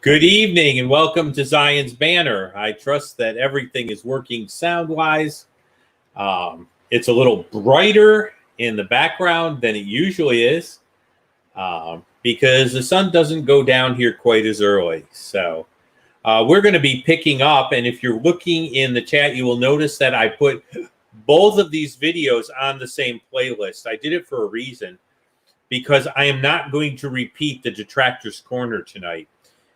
Good evening and welcome to Zion's Banner. I trust that everything is working sound-wise. It's a little brighter in the background than it usually is because the sun doesn't go down here quite as early. So we're going to be picking up, and if you're looking in the chat, you will notice that I put both of these videos on the same playlist. I did it for a reason, because I am not going to repeat the Detractor's Corner tonight.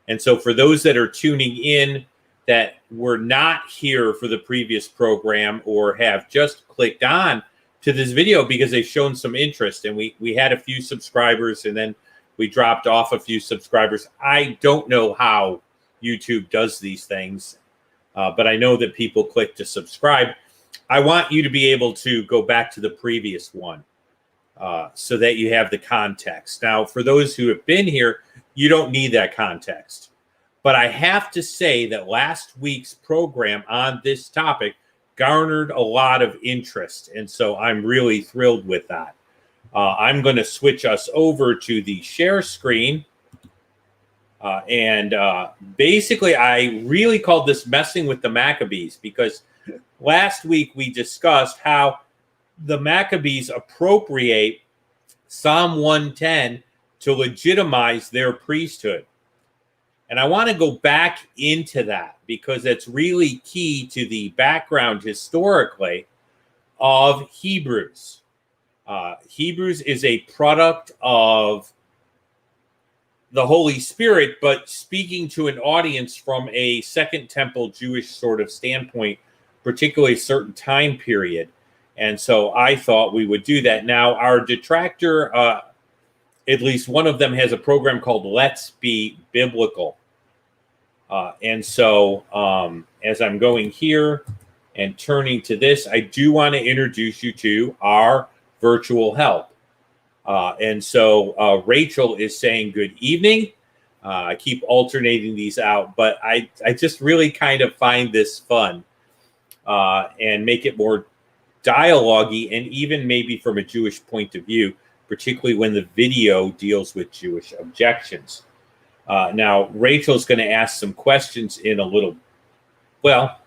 And so for those that are tuning in that were not here for the previous program or have just clicked on to this video because they've shown some interest, and we had a few subscribers and then we dropped off a few subscribers. I don't know how YouTube does these things, but I know that people click to subscribe. I want you to be able to go back to the previous one so that you have the context. Now, for those who have been here, you don't need that context. But I have to say that last week's program on this topic garnered a lot of interest. And so I'm really thrilled with that. I'm going to switch us over to the share screen. Basically, I really called this Messing with the Maccabees, because last week we discussed how the Maccabees appropriate Psalm 110 to legitimize their priesthood. And I want to go back into that because that's really key to the background historically of Hebrews. Hebrews is a product of the Holy Spirit, but speaking to an audience from a Second Temple Jewish sort of standpoint, particularly a certain time period. And so I thought we would do that. Now, our detractor, at least one of them, has a program called Let's Be Biblical. As I'm going here and turning to this, I do want to introduce you to our virtual help. Rachel is saying good evening. I keep alternating these out, but I just really kind of find this fun and make it more dialogue-y, and even maybe from a Jewish point of view, particularly when the video deals with Jewish objections. Now, Rachel's going to ask some questions in a little. Well,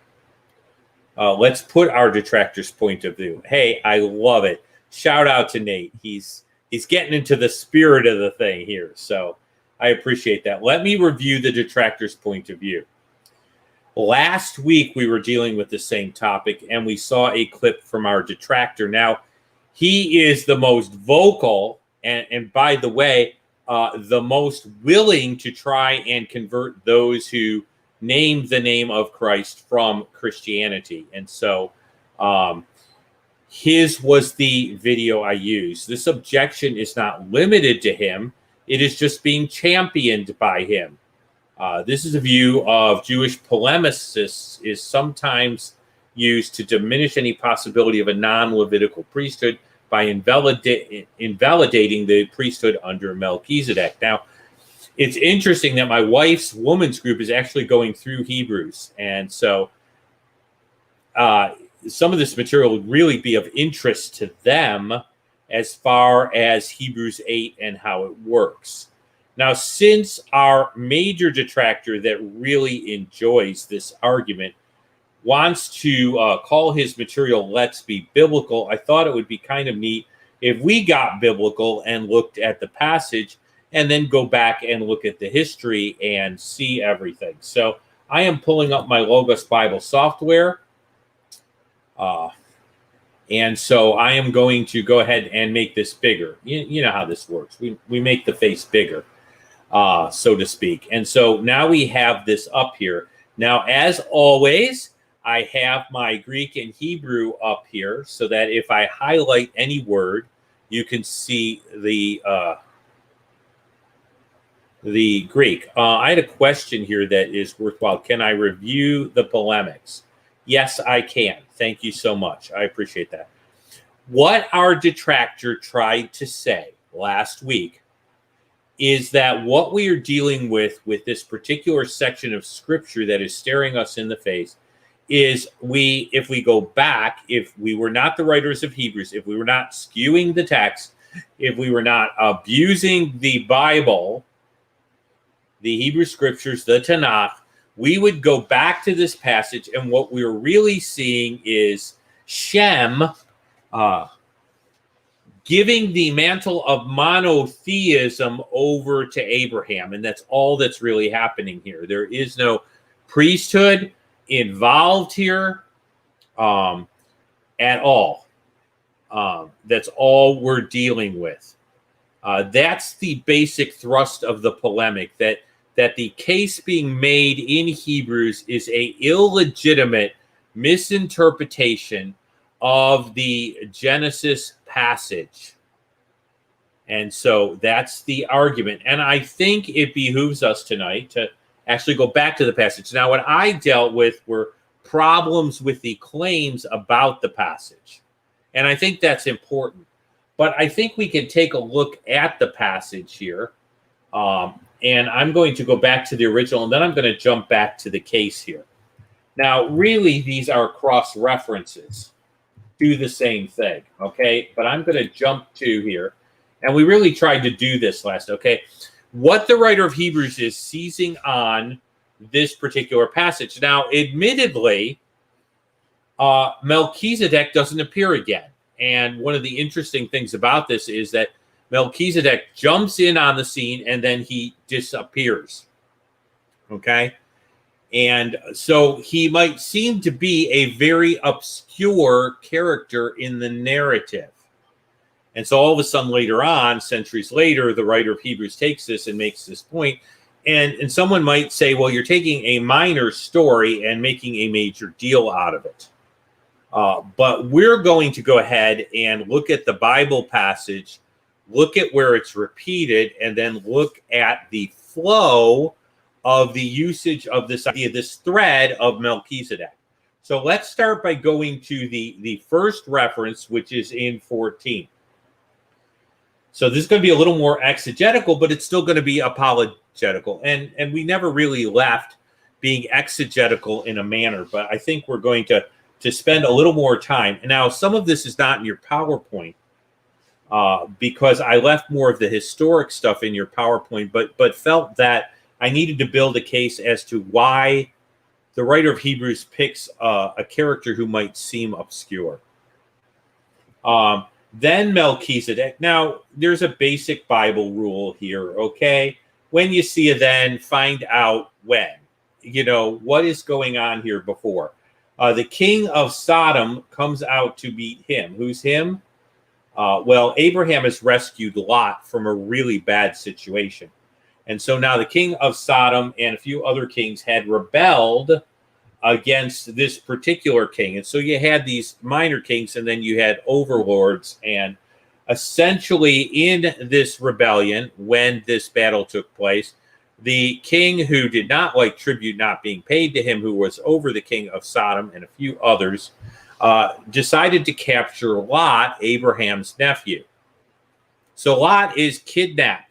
let's put our detractor's point of view. Hey, I love it. Shout out to Nate. He's getting into the spirit of the thing here, so I appreciate that. Let me review the detractor's point of view. Last week, we were dealing with the same topic, and we saw a clip from our detractor. Now, he is the most vocal, and by the way, the most willing to try and convert those who name the name of Christ from Christianity. And so his was the video I used. This objection is not limited to him. It is just being championed by him. This is a view of Jewish polemicists is sometimes used to diminish any possibility of a non-Levitical priesthood by invalidating the priesthood under Melechizedek. Now, it's interesting that my wife's woman's group is actually going through Hebrews. And so some of this material would really be of interest to them as far as Hebrews 8 and how it works. Now, since our major detractor that really enjoys this argument wants to call his material Let's Be Biblical, I thought it would be kind of neat if we got biblical and looked at the passage and then go back and look at the history and see everything. So I am pulling up my Logos Bible software. And so I am going to go ahead and make this bigger. You know how this works. We make the face bigger, so to speak. And so now we have this up here. Now, as always, I have my Greek and Hebrew up here so that if I highlight any word, you can see the Greek. I had a question here that is worthwhile. Can I review the polemics? Yes, I can. Thank you so much. I appreciate that. What our detractor tried to say last week is that what we are dealing with this particular section of scripture that is staring us in the face is if we go back, if we were not the writers of Hebrews, if we were not skewing the text, if we were not abusing the Bible, the Hebrew Scriptures, the Tanakh, we would go back to this passage, and what we're really seeing is Shem giving the mantle of monotheism over to Abraham, and that's all that's really happening here. There is no priesthood involved here at all. That's all we're dealing with. That's the basic thrust of the polemic, that the case being made in Hebrews is a illegitimate misinterpretation of the Genesis passage. And so that's the argument. And I think it behooves us tonight to actually go back to the passage. Now, what I dealt with were problems with the claims about the passage. And I think that's important. But I think we can take a look at the passage here. And I'm going to go back to the original, and then I'm going to jump back to the case here. Now, really, these are cross-references to the same thing, okay? But I'm going to jump to here. And we really tried to do this last, okay? What the writer of Hebrews is seizing on this particular passage. Now, admittedly, Melchizedek doesn't appear again. And one of the interesting things about this is that Melchizedek jumps in on the scene and then he disappears. Okay? And so he might seem to be a very obscure character in the narrative. And so all of a sudden later on, centuries later, the writer of Hebrews takes this and makes this point. And someone might say, well, you're taking a minor story and making a major deal out of it. But we're going to go ahead and look at the Bible passage, look at where it's repeated, and then look at the flow of the usage of this idea, this thread of Melchizedek. So let's start by going to the first reference, which is in 14. So this is going to be a little more exegetical, but it's still going to be apologetical. And we never really left being exegetical in a manner, but I think we're going to spend a little more time. Now, some of this is not in your PowerPoint because I left more of the historic stuff in your PowerPoint, but felt that I needed to build a case as to why the writer of Hebrews picks a character who might seem obscure. Then Melchizedek. Now, there's a basic Bible rule here, okay? When you see a then, find out when. You know, what is going on here before? The king of Sodom comes out to meet him. Who's him? Well, Abraham has rescued Lot from a really bad situation. And so now the king of Sodom and a few other kings had rebelled against this particular king. And so you had these minor kings, and then you had overlords. And essentially in this rebellion, when this battle took place, the king who did not like tribute not being paid to him, who was over the king of Sodom and a few others, decided to capture Lot, Abraham's nephew. So Lot is kidnapped.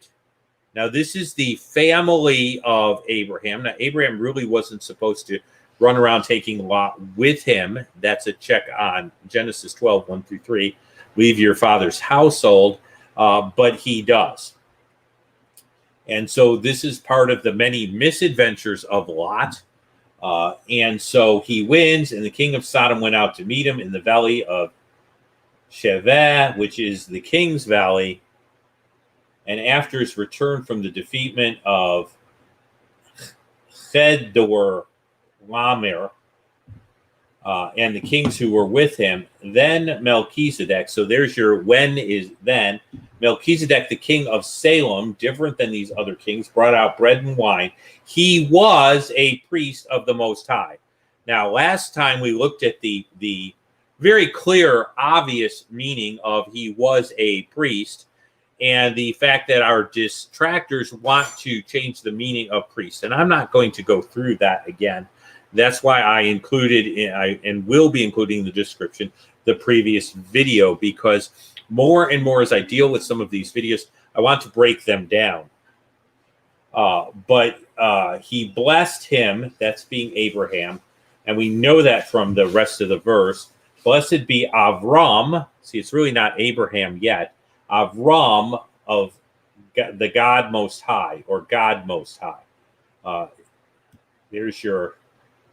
Now, this is the family of Abraham. Now, Abraham really wasn't supposed to run around taking Lot with him. That's a check on Genesis 12, 1 through 3. Leave your father's household, but he does. And so this is part of the many misadventures of Lot. And so he wins, and the king of Sodom went out to meet him in the valley of Sheveh, which is the king's valley. And after his return from the defeatment of Chedor Lamer, and the kings who were with him, then Melchizedek, so there's your when is then, Melchizedek, the king of Salem, different than these other kings, brought out bread and wine. He was a priest of the Most High. Now, last time we looked at the very clear, obvious meaning of he was a priest, and the fact that our distractors want to change the meaning of priest. And I'm not going to go through that again. That's why I included, and will be including in the description, the previous video, because more and more as I deal with some of these videos, I want to break them down. But he blessed him, that's being Abraham, and we know that from the rest of the verse. Blessed be Avram. See, it's really not Abraham yet. Avram of the God Most High, or God Most High. There's your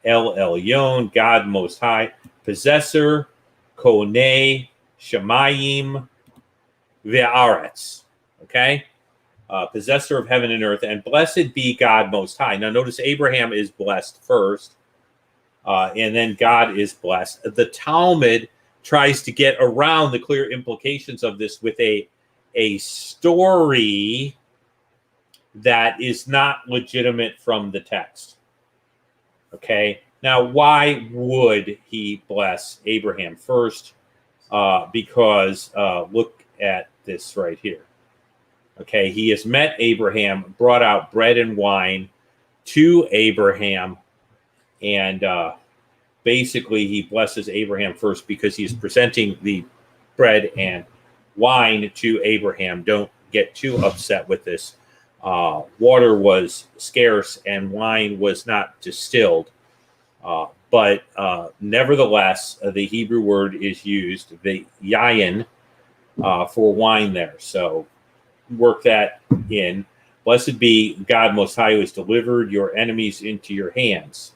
El Elyon, God Most High, possessor, Konei, Shemayim, Ve'aretz. Okay? Possessor of heaven and earth, and blessed be God Most High. Now notice Abraham is blessed first, and then God is blessed. The Talmud tries to get around the clear implications of this with a story that is not legitimate from the text. Okay, now why would he bless Abraham first? Because look at this right here. Okay, he has met Abraham, brought out bread and wine to Abraham, and basically he blesses Abraham first because he's presenting the bread and wine to Abraham. Don't get too upset with this. Water was scarce and wine was not distilled. But nevertheless, the Hebrew word is used, the yayin, for wine there. So work that in. Blessed be God Most High, who has delivered your enemies into your hands.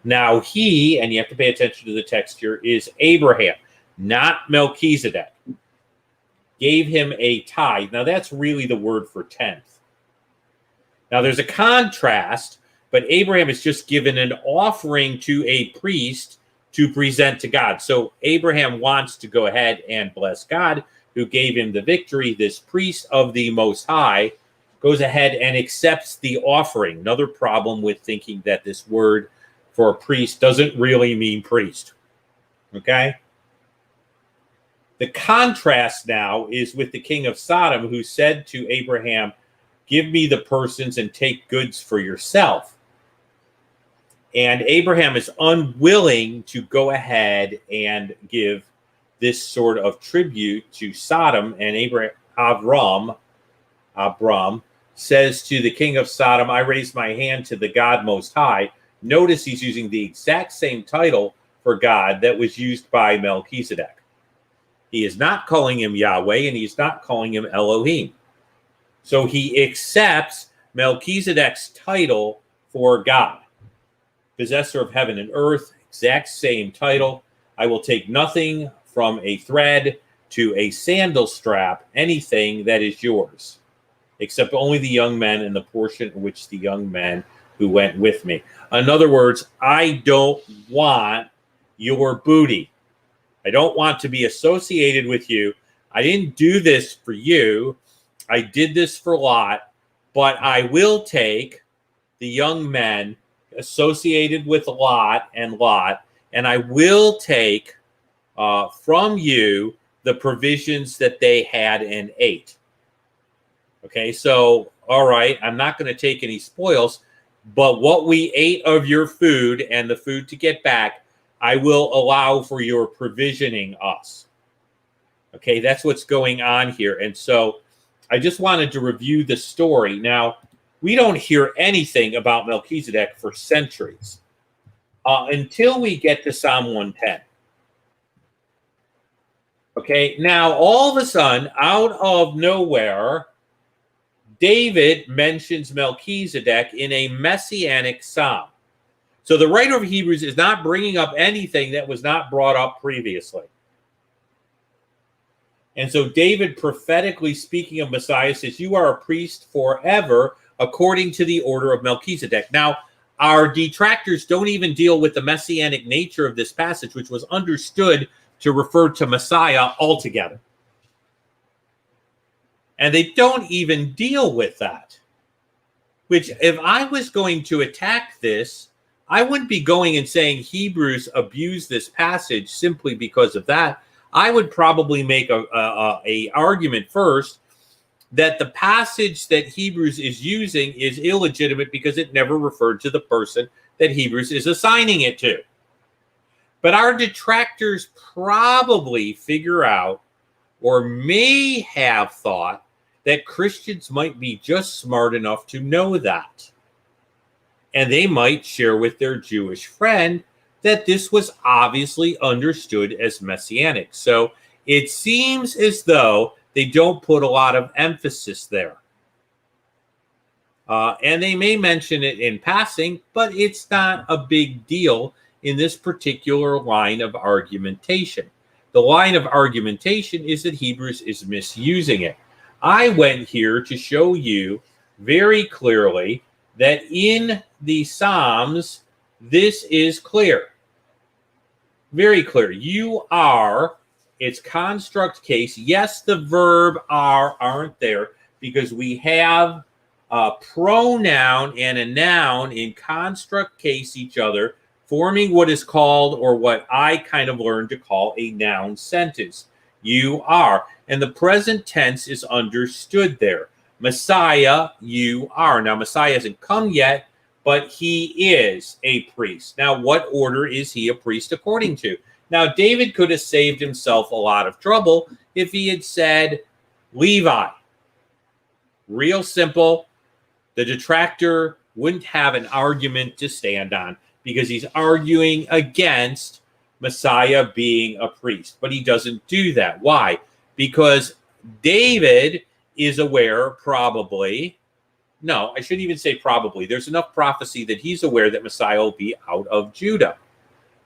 Now he, and you have to pay attention to the text here, is Abraham, not Melchizedek. Gave him a tithe. Now that's really the word for tenth. Now there's a contrast, but Abraham is just given an offering to a priest to present to God. So Abraham wants to go ahead and bless God, who gave him the victory. This priest of the Most High goes ahead and accepts the offering. Another problem with thinking that this word for a priest doesn't really mean priest. Okay? The contrast now is with the king of Sodom, who said to Abraham, give me the persons and take goods for yourself. And Abraham is unwilling to go ahead and give this sort of tribute to Sodom. And Abram says to the king of Sodom, I raise my hand to the God Most High. Notice he's using the exact same title for God that was used by Melchizedek. He is not calling him Yahweh, and he's not calling him Elohim. So he accepts Melchizedek's title for God. Possessor of heaven and earth, exact same title. I will take nothing from a thread to a sandal strap, anything that is yours, except only the young men and the portion in which the young men who went with me. In other words, I don't want your booty. I don't want to be associated with you. I didn't do this for you. I did this for Lot, but I will take the young men associated with Lot, and I will take from you the provisions that they had and ate. Okay, so, all right, I'm not going to take any spoils, but what we ate of your food and the food to get back, I will allow for your provisioning us. Okay, that's what's going on here. And so I just wanted to review the story. Now, we don't hear anything about Melchizedek for centuries until we get to Psalm 110. Okay, now all of a sudden, out of nowhere, David mentions Melchizedek in a messianic psalm. So the writer of Hebrews is not bringing up anything that was not brought up previously. And so David, prophetically speaking of Messiah, says, you are a priest forever according to the order of Melchizedek. Now, our detractors don't even deal with the messianic nature of this passage, which was understood to refer to Messiah altogether. And they don't even deal with that. Which, if I was going to attack this, I wouldn't be going and saying Hebrews abused this passage simply because of that. I would probably make a argument first that the passage that Hebrews is using is illegitimate because it never referred to the person that Hebrews is assigning it to. But our detractors probably figure out, or may have thought, that Christians might be just smart enough to know that. And they might share with their Jewish friend that this was obviously understood as messianic. So it seems as though they don't put a lot of emphasis there. And they may mention it in passing, but it's not a big deal in this particular line of argumentation. The line of argumentation is that Hebrews is misusing it. I went here to show you very clearly that in the Psalms, this is clear. Very clear. You are, it's construct case. Yes, the verb are aren't there because we have a pronoun and a noun in construct case each other, forming what is called, or what I kind of learned to call, a noun sentence. You are. And the present tense is understood there. Messiah, you are. Now, Messiah hasn't come yet, but he is a priest. Now, what order is he a priest according to? Now, David could have saved himself a lot of trouble if he had said Levi. Real simple. The detractor wouldn't have an argument to stand on because he's arguing against Messiah being a priest. But he doesn't do that. Why? Because David is aware, probably. No, I shouldn't even say probably. There's enough prophecy that he's aware that Messiah will be out of Judah,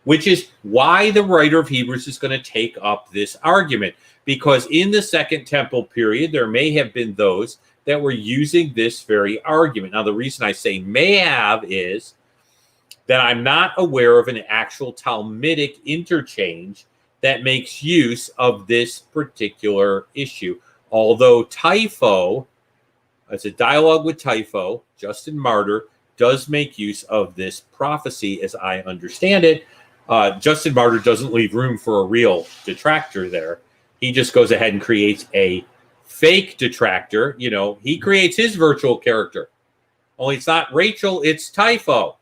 which is why the writer of Hebrews is going to take up this argument. Because in the Second Temple period, there may have been those that were using this very argument. Now, the reason I say may have is that I'm not aware of an actual Talmudic interchange that makes use of this particular issue. Although Typho, as a dialogue with Typho, Justin Martyr, does make use of this prophecy as I understand it. Justin Martyr doesn't leave room for a real detractor there. He just goes ahead and creates a fake detractor. You know, he creates his virtual character. Only it's not Rachel, it's Typho.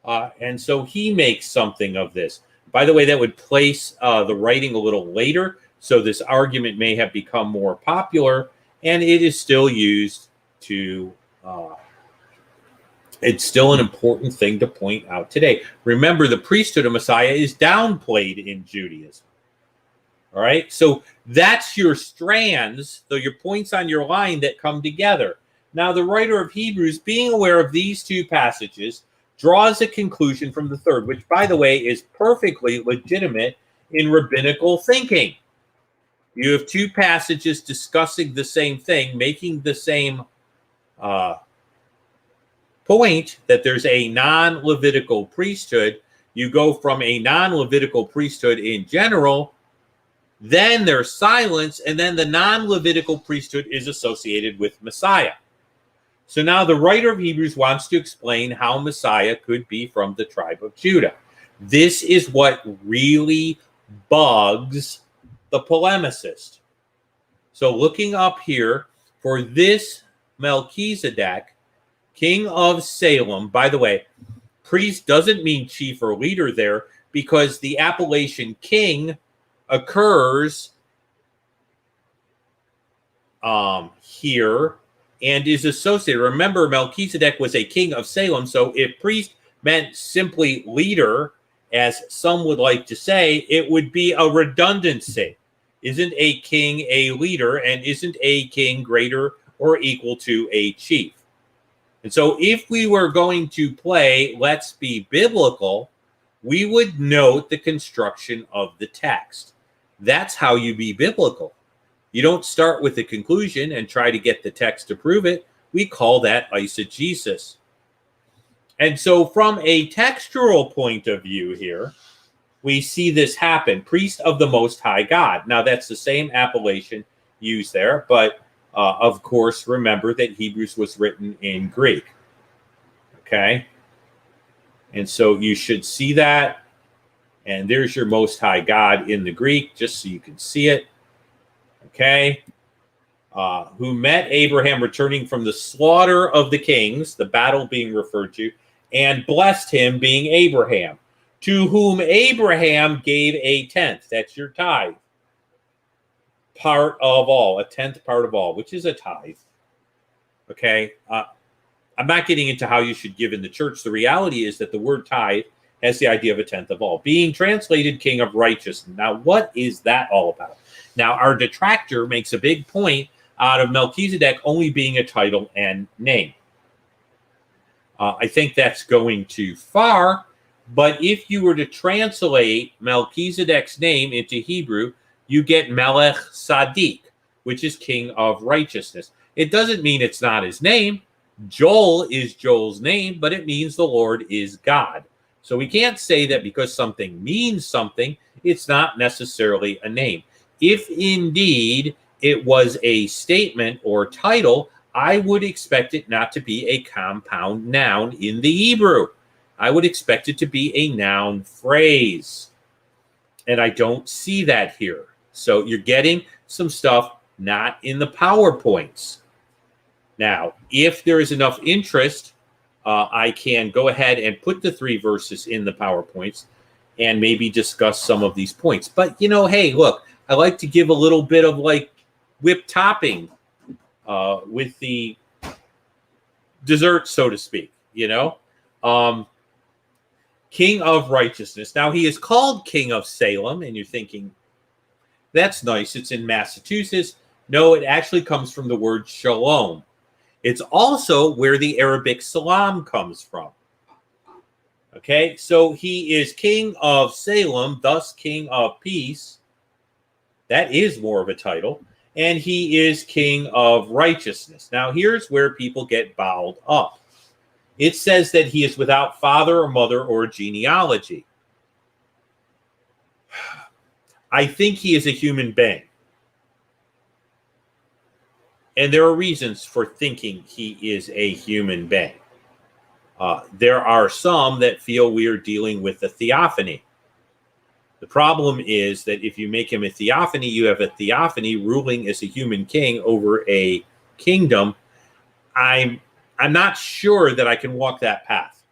And so he makes something of this. By the way, that would place the writing a little later, so this argument may have become more popular, and it is still used to, it's still an important thing to point out today. Remember, the priesthood of Messiah is downplayed in Judaism. All right, so that's your strands, so your points on your line that come together. Now, the writer of Hebrews, being aware of these two passages, draws a conclusion from the third, which, by the way, is perfectly legitimate in rabbinical thinking. You have two passages discussing the same thing, making the same point that there's a non-Levitical priesthood. You go from a non-Levitical priesthood in general, then there's silence, and then the non-Levitical priesthood is associated with Messiah. So now the writer of Hebrews wants to explain how Messiah could be from the tribe of Judah. This is what really bugs the polemicist. So looking up here for this Melechizedek, king of Salem, by the way, priest doesn't mean chief or leader there, because the appellation king occurs here and is associated. Remember, Melchizedek was a king of Salem, so if priest meant simply leader, as some would like to say, it would be a redundancy. Isn't a king a leader, and isn't a king greater or equal to a chief? And so if we were going to play Let's Be Biblical, we would note the construction of the text. That's how you be biblical. You don't start with the conclusion and try to get the text to prove it. We call that eisegesis. And so from a textual point of view here, we see this happen. Priest of the Most High God. Now, that's the same appellation used there, but of course, remember that Hebrews was written in Greek. Okay? And so you should see that. And there's your Most High God in the Greek, just so you can see it. Okay? Who met Abraham returning from the slaughter of the kings, the battle being referred to, and blessed him, being Abraham, to whom Abraham gave a tenth. That's your tithe. Part of all, a tenth part of all, which is a tithe. Okay? I'm not getting into how you should give in the church. The reality is that the word tithe has the idea of a tenth of all. Being translated king of righteousness. Now, what is that all about? Now, our detractor makes a big point out of Melchizedek only being a title and name. I think that's going too far, but if you were to translate Melchizedek's name into Hebrew, you get Melechizedek, which is king of righteousness. It doesn't mean it's not his name. Joel is Joel's name, but it means the Lord is God. So we can't say that because something means something, it's not necessarily a name. If indeed it was a statement or title, I would expect it not to be a compound noun in the Hebrew. I would expect it to be a noun phrase. And I don't see that here. So you're getting some stuff not in the PowerPoints. Now, if there is enough interest, I can go ahead and put the 3 verses in the PowerPoints and maybe discuss some of these points. But, hey, look, I like to give a little bit of like whipped topping with the dessert, so to speak, King of righteousness. Now, he is called King of Salem, and you're thinking, that's nice. It's in Massachusetts. No, it actually comes from the word shalom. It's also where the Arabic salam comes from. Okay, so he is King of Salem, thus King of Peace. That is more of a title. And he is King of Righteousness. Now, here's where people get bowled up. It says that he is without father or mother or genealogy. I think he is a human being. And there are reasons for thinking he is a human being. There are some that feel we are dealing with a theophany. The problem is that if you make him a theophany, you have a theophany ruling as a human king over a kingdom. I'm not sure that I can walk that path.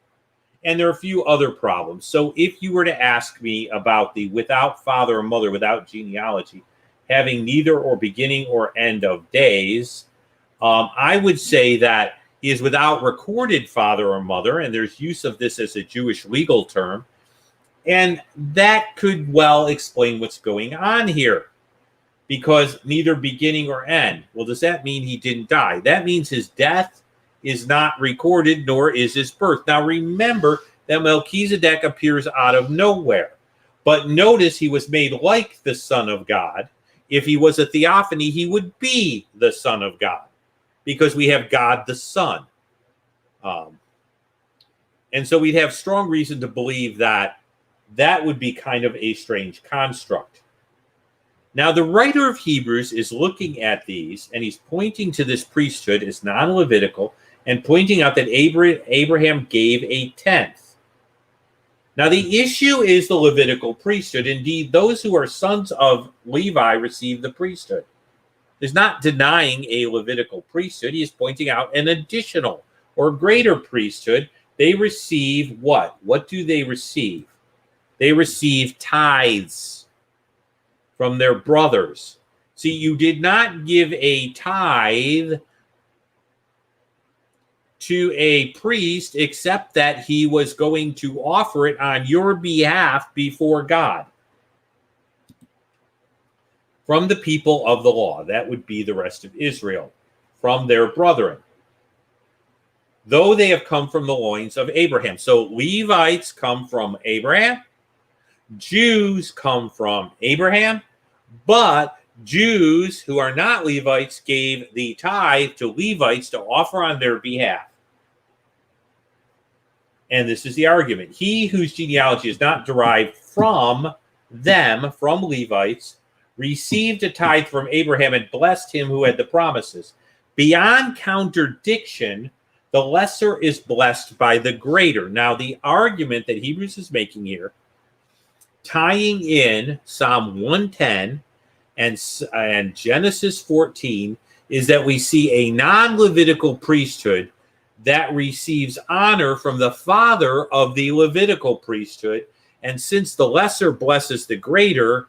And there are a few other problems. So if you were to ask me about the without father or mother, without genealogy, having neither or beginning or end of days, I would say that he is without recorded father or mother, and there's use of this as a Jewish legal term. And that could well explain what's going on here, because neither beginning or end. Well, does that mean he didn't die? That means his death is not recorded, nor is his birth. Now, remember that Melchizedek appears out of nowhere. But notice he was made like the Son of God. If he was a theophany, he would be the Son of God, because we have God the Son. And so we'd have strong reason to believe that that would be kind of a strange construct. Now, the writer of Hebrews is looking at these, and he's pointing to this priesthood as non-Levitical and pointing out that Abraham gave a tenth. Now, the issue is the Levitical priesthood. Indeed, those who are sons of Levi receive the priesthood. He's not denying a Levitical priesthood. He is pointing out an additional or greater priesthood. They receive what? What do they receive? They receive tithes from their brothers. See, you did not give a tithe to a priest except that he was going to offer it on your behalf before God. From the people of the law, that would be the rest of Israel, from their brethren, though they have come from the loins of Abraham. So Levites come from Abraham, Jews come from Abraham, but Jews who are not Levites gave the tithe to Levites to offer on their behalf. And this is the argument. He whose genealogy is not derived from them, from Levites, received a tithe from Abraham and blessed him who had the promises. Beyond contradiction, the lesser is blessed by the greater. Now, the argument that Hebrews is making here, tying in Psalm 110 and Genesis 14, is that we see a non-Levitical priesthood that receives honor from the father of the Levitical priesthood. And since the lesser blesses the greater,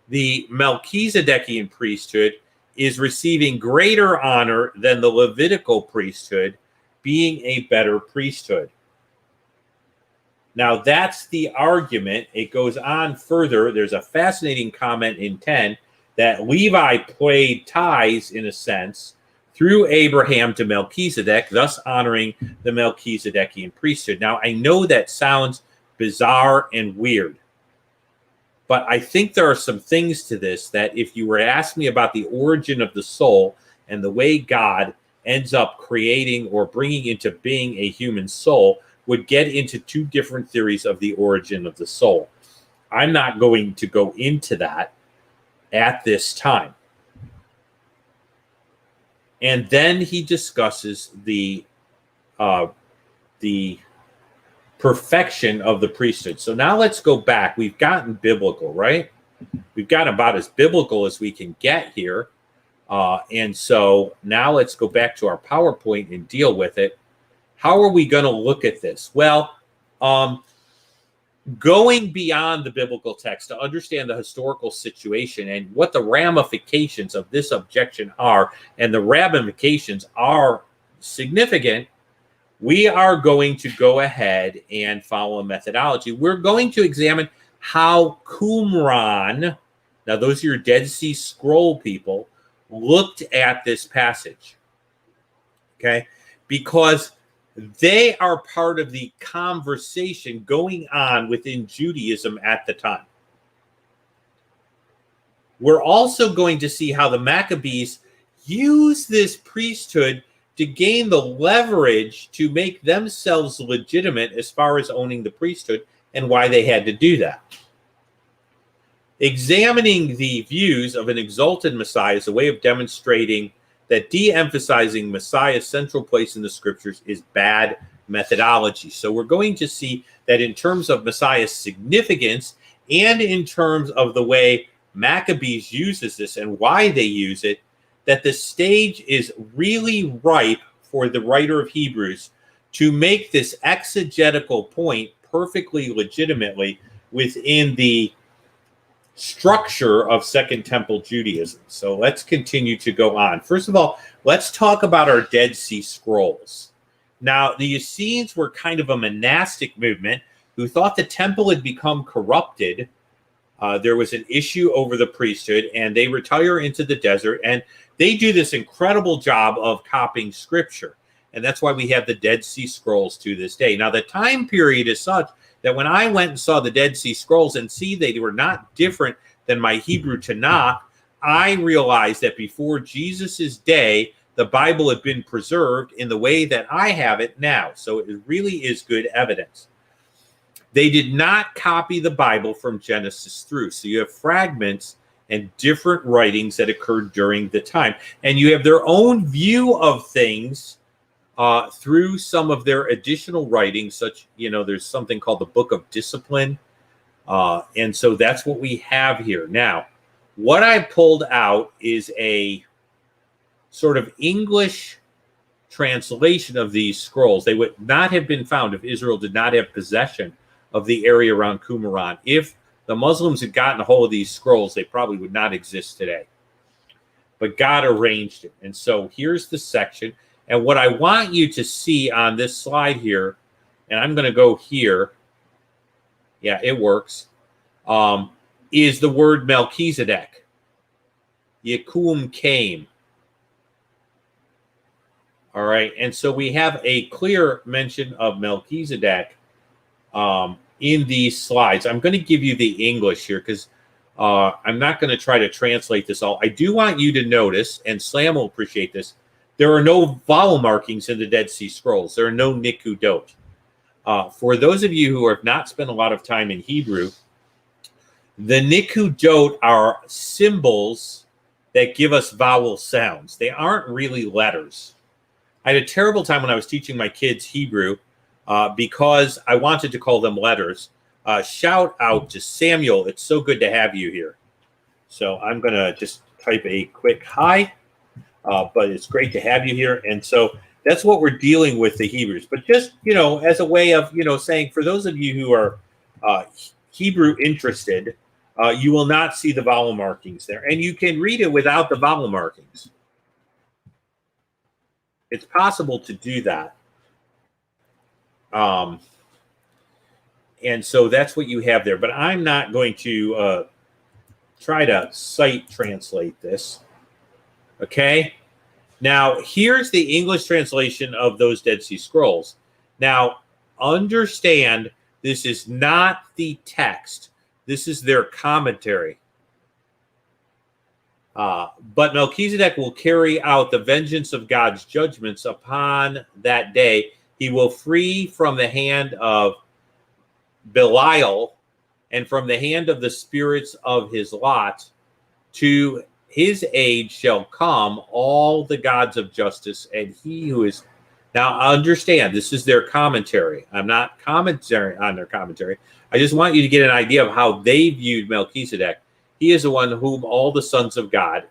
the Melchizedekian priesthood is receiving greater honor than the Levitical priesthood, being a better priesthood. Now, that's the argument. It goes on further. There's a fascinating comment in 10. that Levi paid tithes, in a sense, through Abraham to Melchizedek, thus honoring the Melchizedekian priesthood. Now, I know that sounds bizarre and weird, but I think there are some things to this that if you were to ask me about the origin of the soul and the way God ends up creating or bringing into being a human soul, would get into two different theories of the origin of the soul. I'm not going to go into that at this time. And then he discusses the perfection of the priesthood. So now let's go back. We've gotten biblical, right? We've gotten about as biblical as we can get here. And so now let's go back to our PowerPoint and deal with it. How are we going to look at this? Well, going beyond the biblical text to understand the historical situation and what the ramifications of this objection are, and the ramifications are significant, we are going to go ahead and follow a methodology. We're going to examine how Qumran, now those are your Dead Sea Scroll people, looked at this passage, okay? Because they are part of the conversation going on within Judaism at the time. We're also going to see how the Maccabees use this priesthood to gain the leverage to make themselves legitimate as far as owning the priesthood and why they had to do that. Examining the views of an exalted Messiah is a way of demonstrating that de-emphasizing Messiah's central place in the scriptures is bad methodology. So we're going to see that in terms of Messiah's significance and in terms of the way Maccabees uses this and why they use it, that the stage is really ripe for the writer of Hebrews to make this exegetical point perfectly legitimately within the structure of Second Temple Judaism. So let's continue to go on. First of all, let's talk about our Dead Sea Scrolls. Now, the Essenes were kind of a monastic movement who thought the temple had become corrupted. There was an issue over the priesthood, and they retire into the desert, and they do this incredible job of copying scripture. And that's why we have the Dead Sea Scrolls to this day. Now, the time period is such that when I went and saw the Dead Sea Scrolls and see they were not different than my Hebrew Tanakh, I realized that before Jesus's day, the Bible had been preserved in the way that I have it now. So it really is good evidence. They did not copy the Bible from Genesis through. So you have fragments and different writings that occurred during the time. And you have their own view of things through some of their additional writings, such, there's something called the Book of Discipline. And so that's what we have here. Now, what I pulled out is a sort of English translation of these scrolls. They would not have been found if Israel did not have possession of the area around Qumran. If the Muslims had gotten a hold of these scrolls, they probably would not exist today. But God arranged it. And so here's the section. And what I want you to see on this slide here, and I'm going to go here. Yeah, it works. Is the word Melchizedek. Yakum came. All right. And so we have a clear mention of Melchizedek in these slides. I'm going to give you the English here because I'm not going to try to translate this all. I do want you to notice, and Slam will appreciate this, there are no vowel markings in the Dead Sea Scrolls. There are no nikudot. For those of you who have not spent a lot of time in Hebrew, the nikudot are symbols that give us vowel sounds. They aren't really letters. I had a terrible time when I was teaching my kids Hebrew because I wanted to call them letters. Shout out to Samuel. It's so good to have you here. So I'm going to just type a quick hi. But it's great to have you here. And so that's what we're dealing with the Hebrews. But just, as a way of, saying for those of you who are Hebrew interested, you will not see the vowel markings there. And you can read it without the vowel markings. It's possible to do that. And so that's what you have there. But I'm not going to try to site translate this. Okay. Now, here's the English translation of those Dead Sea Scrolls. Now, understand this is not the text. This is their commentary. But Melchizedek will carry out the vengeance of God's judgments upon that day. He will free from the hand of Belial and from the hand of the spirits of his lot. To his aid shall come all the gods of justice, and he who is... Now, understand, this is their commentary. I'm not commenting on their commentary. I just want you to get an idea of how they viewed Melchizedek. He is the one whom all the sons of God,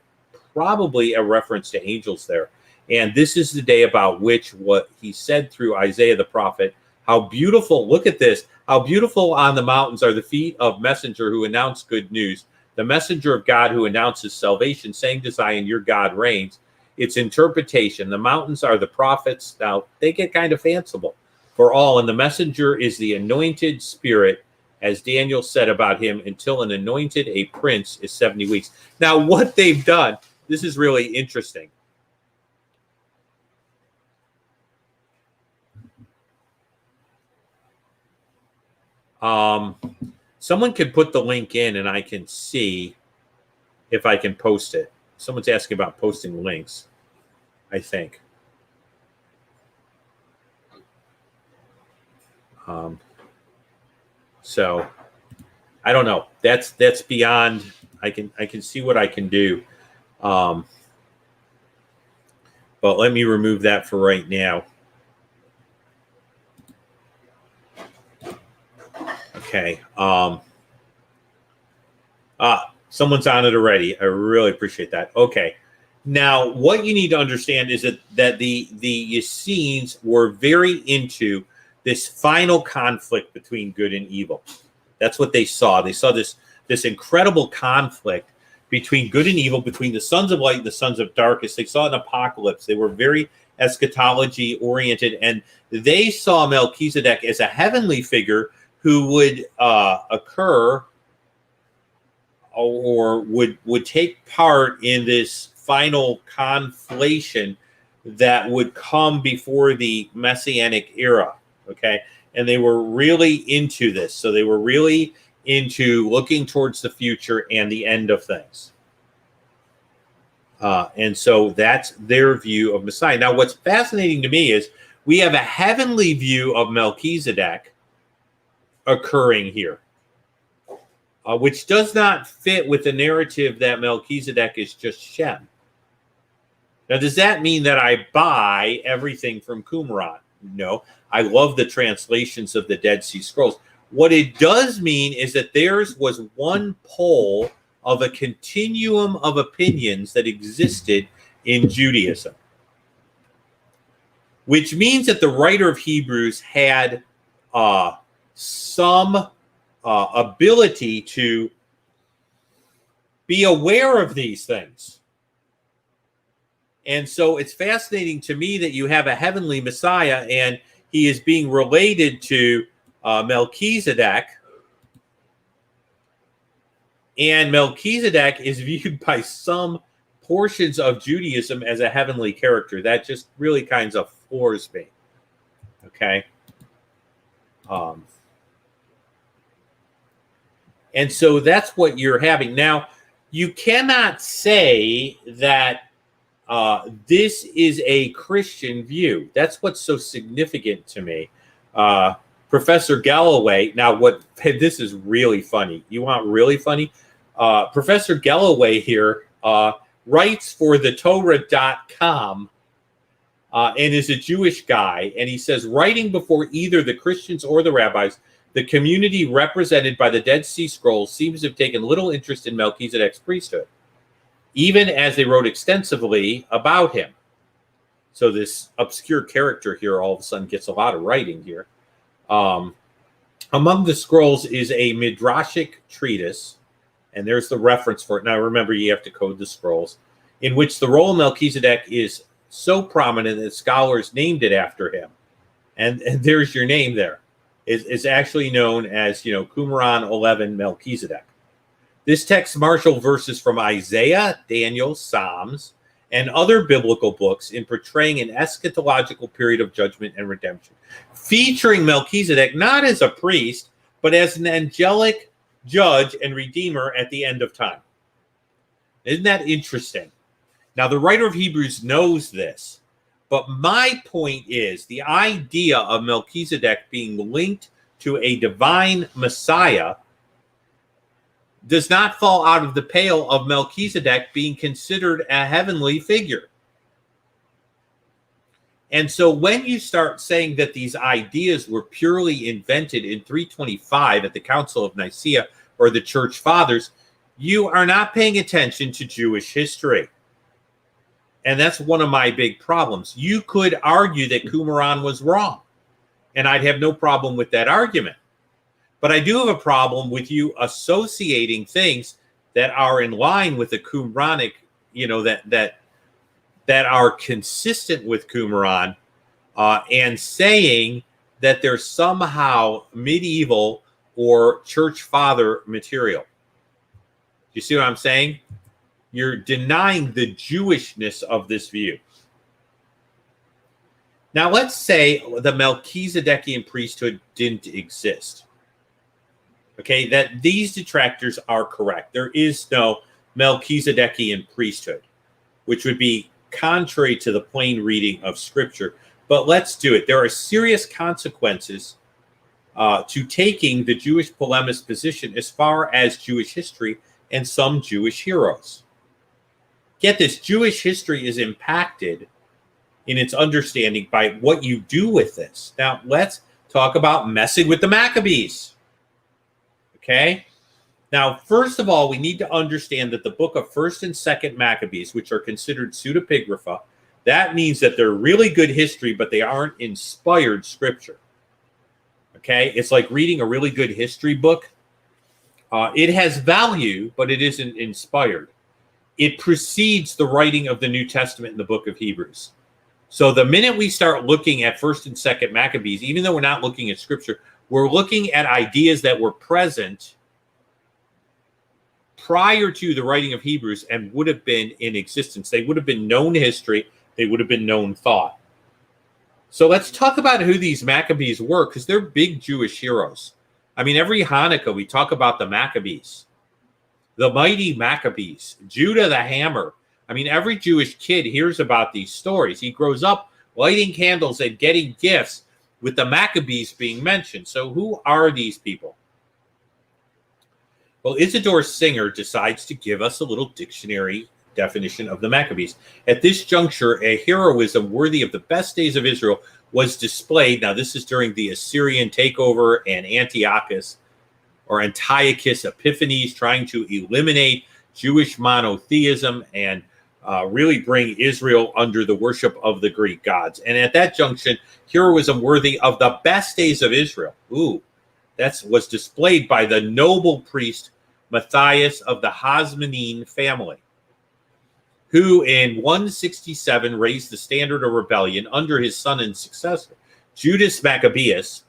probably a reference to angels there. And this is the day about which what he said through Isaiah the prophet, how beautiful, look at this, how beautiful on the mountains are the feet of messenger who announce good news. The messenger of God who announces salvation, saying to Zion, your God reigns. Its interpretation, the mountains are the prophets. Now, they get kind of fanciful for all. And the messenger is the anointed spirit, as Daniel said about him, until an anointed a prince is 70 weeks. Now, what they've done, this is really interesting. Someone could put the link in and I can see if I can post it. Someone's asking about posting links, I think. So I don't know. That's beyond. I can see what I can do. But let me remove that for right now. Okay. Someone's on it already. I really appreciate that. Okay. Now, what you need to understand is that the Essenes were very into this final conflict between good and evil. That's what they saw. They saw this incredible conflict between good and evil, between the sons of light and the sons of darkness. They saw an apocalypse. They were very eschatology oriented, and they saw Melchizedek as a heavenly figure who would occur or would take part in this final conflation that would come before the Messianic era. Okay. And they were really into this. So they were really into looking towards the future and the end of things. And so that's their view of Messiah. Now, what's fascinating to me is we have a heavenly view of Melchizedek occurring here, which does not fit with the narrative that Melchizedek is just Shem. Now, does that mean that I buy everything from Qumran? No. I love the translations of the Dead Sea Scrolls. What it does mean is that theirs was one pole of a continuum of opinions that existed in Judaism, which means that the writer of Hebrews had some ability to be aware of these things. And so it's fascinating to me that you have a heavenly Messiah and he is being related to Melchizedek. And Melchizedek is viewed by some portions of Judaism as a heavenly character. That just really kind of floors me. Okay. And so that's what you're having. Now, you cannot say that this is a Christian view. That's what's so significant to me. Professor Galloway, now this is really funny. You want really funny? Professor Galloway here writes for the Torah.com and is a Jewish guy. And he says, writing before either the Christians or the rabbis, the community represented by the Dead Sea Scrolls seems to have taken little interest in Melchizedek's priesthood, even as they wrote extensively about him. So this obscure character here all of a sudden gets a lot of writing here. Among the scrolls is a midrashic treatise, and there's the reference for it. Now remember, you have to code the scrolls, in which the role of Melchizedek is so prominent that scholars named it after him. And there's your name there. It's actually known as, Qumran 11 Melchizedek. This text marshaled verses from Isaiah, Daniel, Psalms, and other biblical books in portraying an eschatological period of judgment and redemption, featuring Melchizedek not as a priest, but as an angelic judge and redeemer at the end of time. Isn't that interesting? Now, the writer of Hebrews knows this, but my point is the idea of Melchizedek being linked to a divine Messiah does not fall out of the pale of Melchizedek being considered a heavenly figure. And so when you start saying that these ideas were purely invented in 325 at the Council of Nicaea or the Church Fathers, you are not paying attention to Jewish history. And that's one of my big problems. You could argue that Qumran was wrong, and I'd have no problem with that argument. But I do have a problem with you associating things that are in line with the Qumranic, that are consistent with Qumran, and saying that they're somehow medieval or church father material. You see what I'm saying? You're denying the Jewishness of this view. Now, let's say the Melchizedekian priesthood didn't exist. Okay, that these detractors are correct. There is no Melchizedekian priesthood, which would be contrary to the plain reading of Scripture. But let's do it. There are serious consequences to taking the Jewish polemist position as far as Jewish history and some Jewish heroes. Get this, Jewish history is impacted in its understanding by what you do with this. Now, let's talk about messing with the Maccabees. Okay? Now, first of all, we need to understand that the book of 1st and 2nd Maccabees, which are considered pseudepigrapha, that means that they're really good history, but they aren't inspired scripture. Okay? It's like reading a really good history book. It has value, but it isn't inspired. It precedes the writing of the New Testament in the book of Hebrews. So the minute we start looking at 1st and 2nd Maccabees, even though we're not looking at scripture, we're looking at ideas that were present prior to the writing of Hebrews and would have been in existence. They would have been known history. They would have been known thought. So let's talk about who these Maccabees were, because they're big Jewish heroes. I mean, every Hanukkah, we talk about the Maccabees, the mighty Maccabees, Judah the Hammer. I mean, every Jewish kid hears about these stories. He grows up lighting candles and getting gifts with the Maccabees being mentioned. So who are these people? Well, Isidore Singer decides to give us a little dictionary definition of the Maccabees. At this juncture, a heroism worthy of the best days of Israel was displayed. Now, this is during the Assyrian takeover and Antiochus Epiphanes trying to eliminate Jewish monotheism and really bring Israel under the worship of the Greek gods. And at that junction, heroism worthy of the best days of Israel. That was displayed by the noble priest Matthias of the Hasmonean family, who in 167 raised the standard of rebellion under his son and successor, Judas Maccabeus.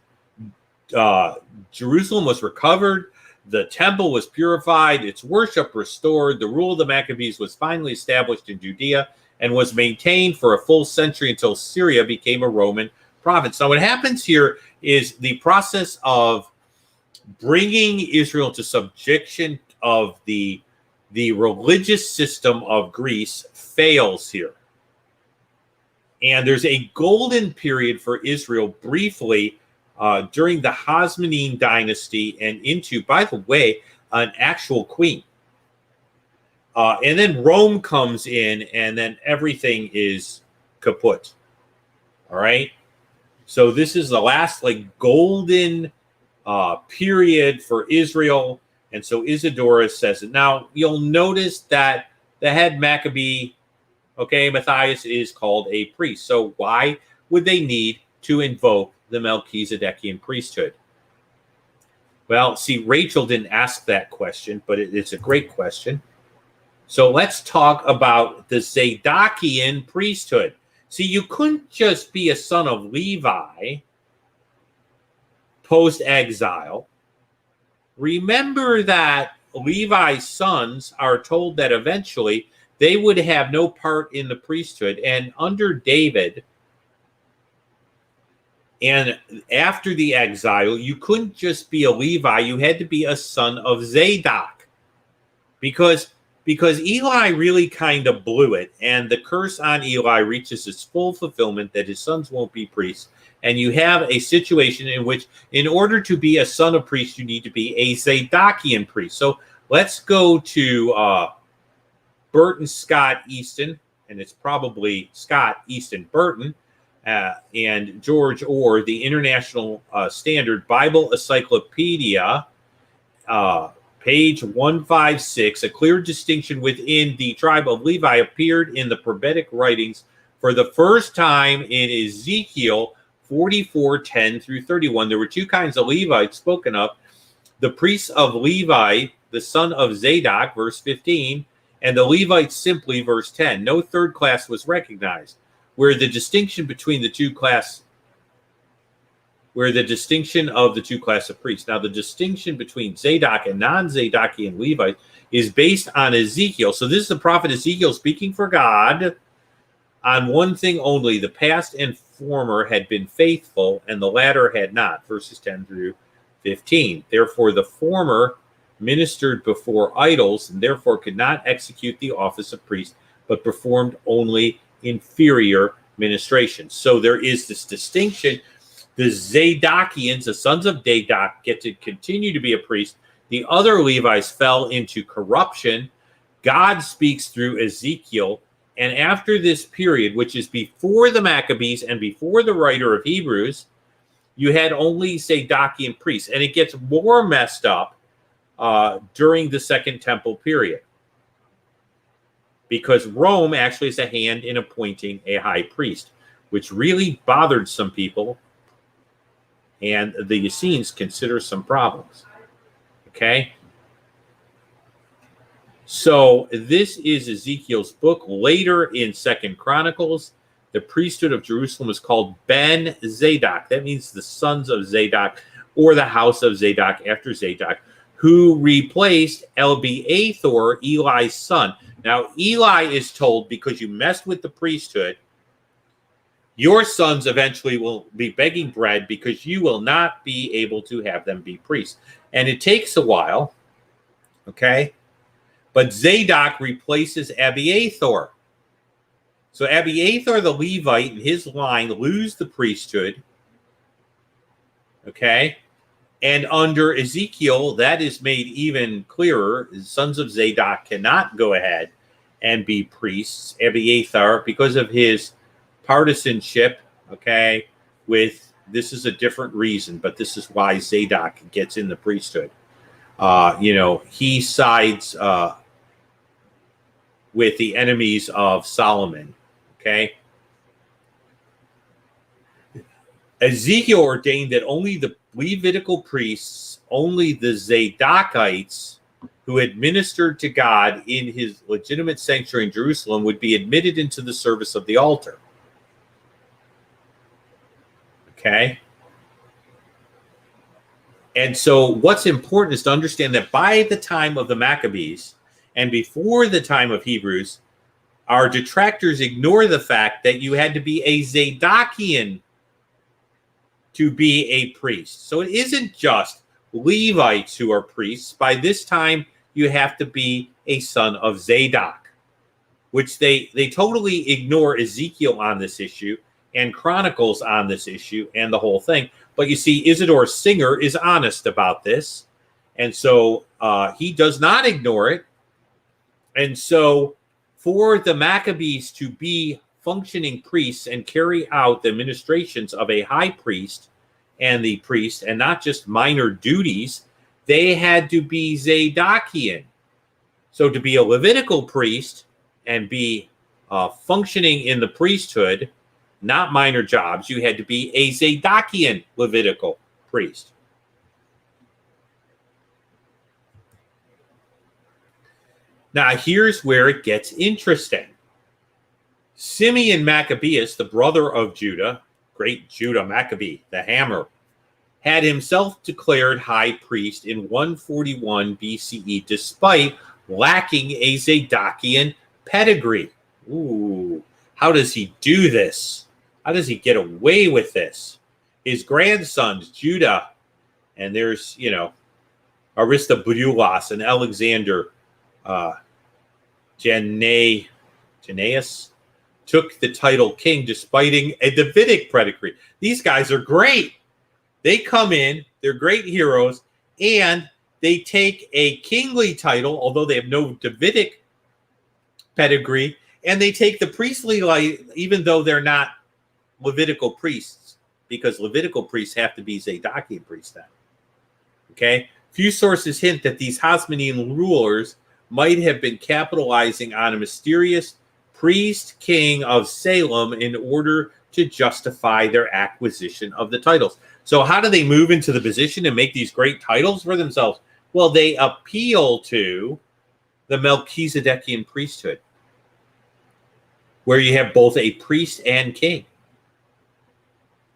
Jerusalem was recovered, the temple was purified, its worship restored, the rule of the Maccabees was finally established in Judea and was maintained for a full century until Syria became a Roman province. Now, what happens here is the process of bringing Israel to subjection of the religious system of Greece fails here. And there's a golden period for Israel briefly during the Hasmonean dynasty and into, by the way, an actual queen. And then Rome comes in and then everything is kaput. All right. So this is the last golden period for Israel. And so Isidorus says it. Now, you'll notice that the head Maccabee, Matthias, is called a priest. So why would they need to invoke the Melchizedekian priesthood? Well, see, Rachel didn't ask that question, but it's a great question. So let's talk about the Zadokian priesthood. See, you couldn't just be a son of Levi post-exile. Remember that Levi's sons are told that eventually they would have no part in the priesthood. And under David, and after the exile, you couldn't just be a Levi, you had to be a son of Zadok. Because Eli really kind of blew it, and the curse on Eli reaches its full fulfillment that his sons won't be priests. And you have a situation in which, in order to be a son of priest, you need to be a Zadokian priest. So let's go to Burton Scott Easton, and it's probably Scott Easton Burton, and George Orr, the International Standard Bible Encyclopedia, page 156. A clear distinction within the tribe of Levi appeared in the prophetic writings for the first time in Ezekiel 44:10 through 31. There were two kinds of Levites spoken of: the priests of Levi, the son of Zadok, verse 15, and the Levites simply, verse 10. No third class was recognized, where the distinction between the two class, where the distinction of the two class of priests. Now, the distinction between Zadok and non-Zadokian Levites is based on Ezekiel. So this is the prophet Ezekiel speaking for God on one thing only: the past and former had been faithful, and the latter had not, verses 10 through 15. Therefore, the former ministered before idols, and therefore could not execute the office of priest, but performed only inferior ministration. So there is this distinction. The Zadokians, the sons of Zadok, get to continue to be a priest. The other Levites fell into corruption. God speaks through Ezekiel. And after this period, which is before the Maccabees and before the writer of Hebrews, you had only Zadokian priests. And it gets more messed up during the Second Temple period, because Rome actually has a hand in appointing a high priest, which really bothered some people, and the Essenes consider some problems. Okay? So this is Ezekiel's book. Later in Second Chronicles, the priesthood of Jerusalem is called Ben Zadok. That means the sons of Zadok, or the house of Zadok after Zadok, who replaced Elbeathor, Eli's son. Now, Eli is told, because you messed with the priesthood, your sons eventually will be begging bread because you will not be able to have them be priests. And it takes a while, okay? But Zadok replaces Abiathar. So Abiathar the Levite and his line lose the priesthood, okay? And under Ezekiel, that is made even clearer. The sons of Zadok cannot go ahead and be priests. Abiathar, because of his partisanship, okay, with, this is a different reason, but this is why Zadok gets in the priesthood. He sides with the enemies of Solomon, okay? Ezekiel ordained that only the Levitical priests, only the Zadokites who had ministered to God in his legitimate sanctuary in Jerusalem, would be admitted into the service of the altar. Okay? And so what's important is to understand that by the time of the Maccabees and before the time of Hebrews, our detractors ignore the fact that you had to be a Zadokian to be a priest. So it isn't just Levites who are priests. By this time, you have to be a son of Zadok, which they totally ignore Ezekiel on this issue and Chronicles on this issue and the whole thing. But you see, Isidore Singer is honest about this. And so he does not ignore it. And so for the Maccabees to be functioning priests and carry out the administrations of a high priest and the priest, and not just minor duties, they had to be Zadokian. So to be a Levitical priest and be functioning in the priesthood, not minor jobs, you had to be a Zadokian Levitical priest. Now, here's where it gets interesting. Simeon Maccabeus, the brother of Judah, great Judah Maccabee, the hammer, had himself declared high priest in 141 BCE, despite lacking a Zadokian pedigree. Ooh, how does he do this? How does he get away with this? His grandsons, Judah, and there's, Aristobulus and Alexander Jannaeus, took the title king despite a Davidic pedigree. These guys are great. They come in, they're great heroes, and they take a kingly title, although they have no Davidic pedigree, and they take the priestly life, even though they're not Levitical priests, because Levitical priests have to be Zadokian priests then. Okay? Few sources hint that these Hasmonean rulers might have been capitalizing on a mysterious priest king of Salem in order to justify their acquisition of the titles. So how do they move into the position and make these great titles for themselves? Well, they appeal to the Melchizedekian priesthood, where you have both a priest and king,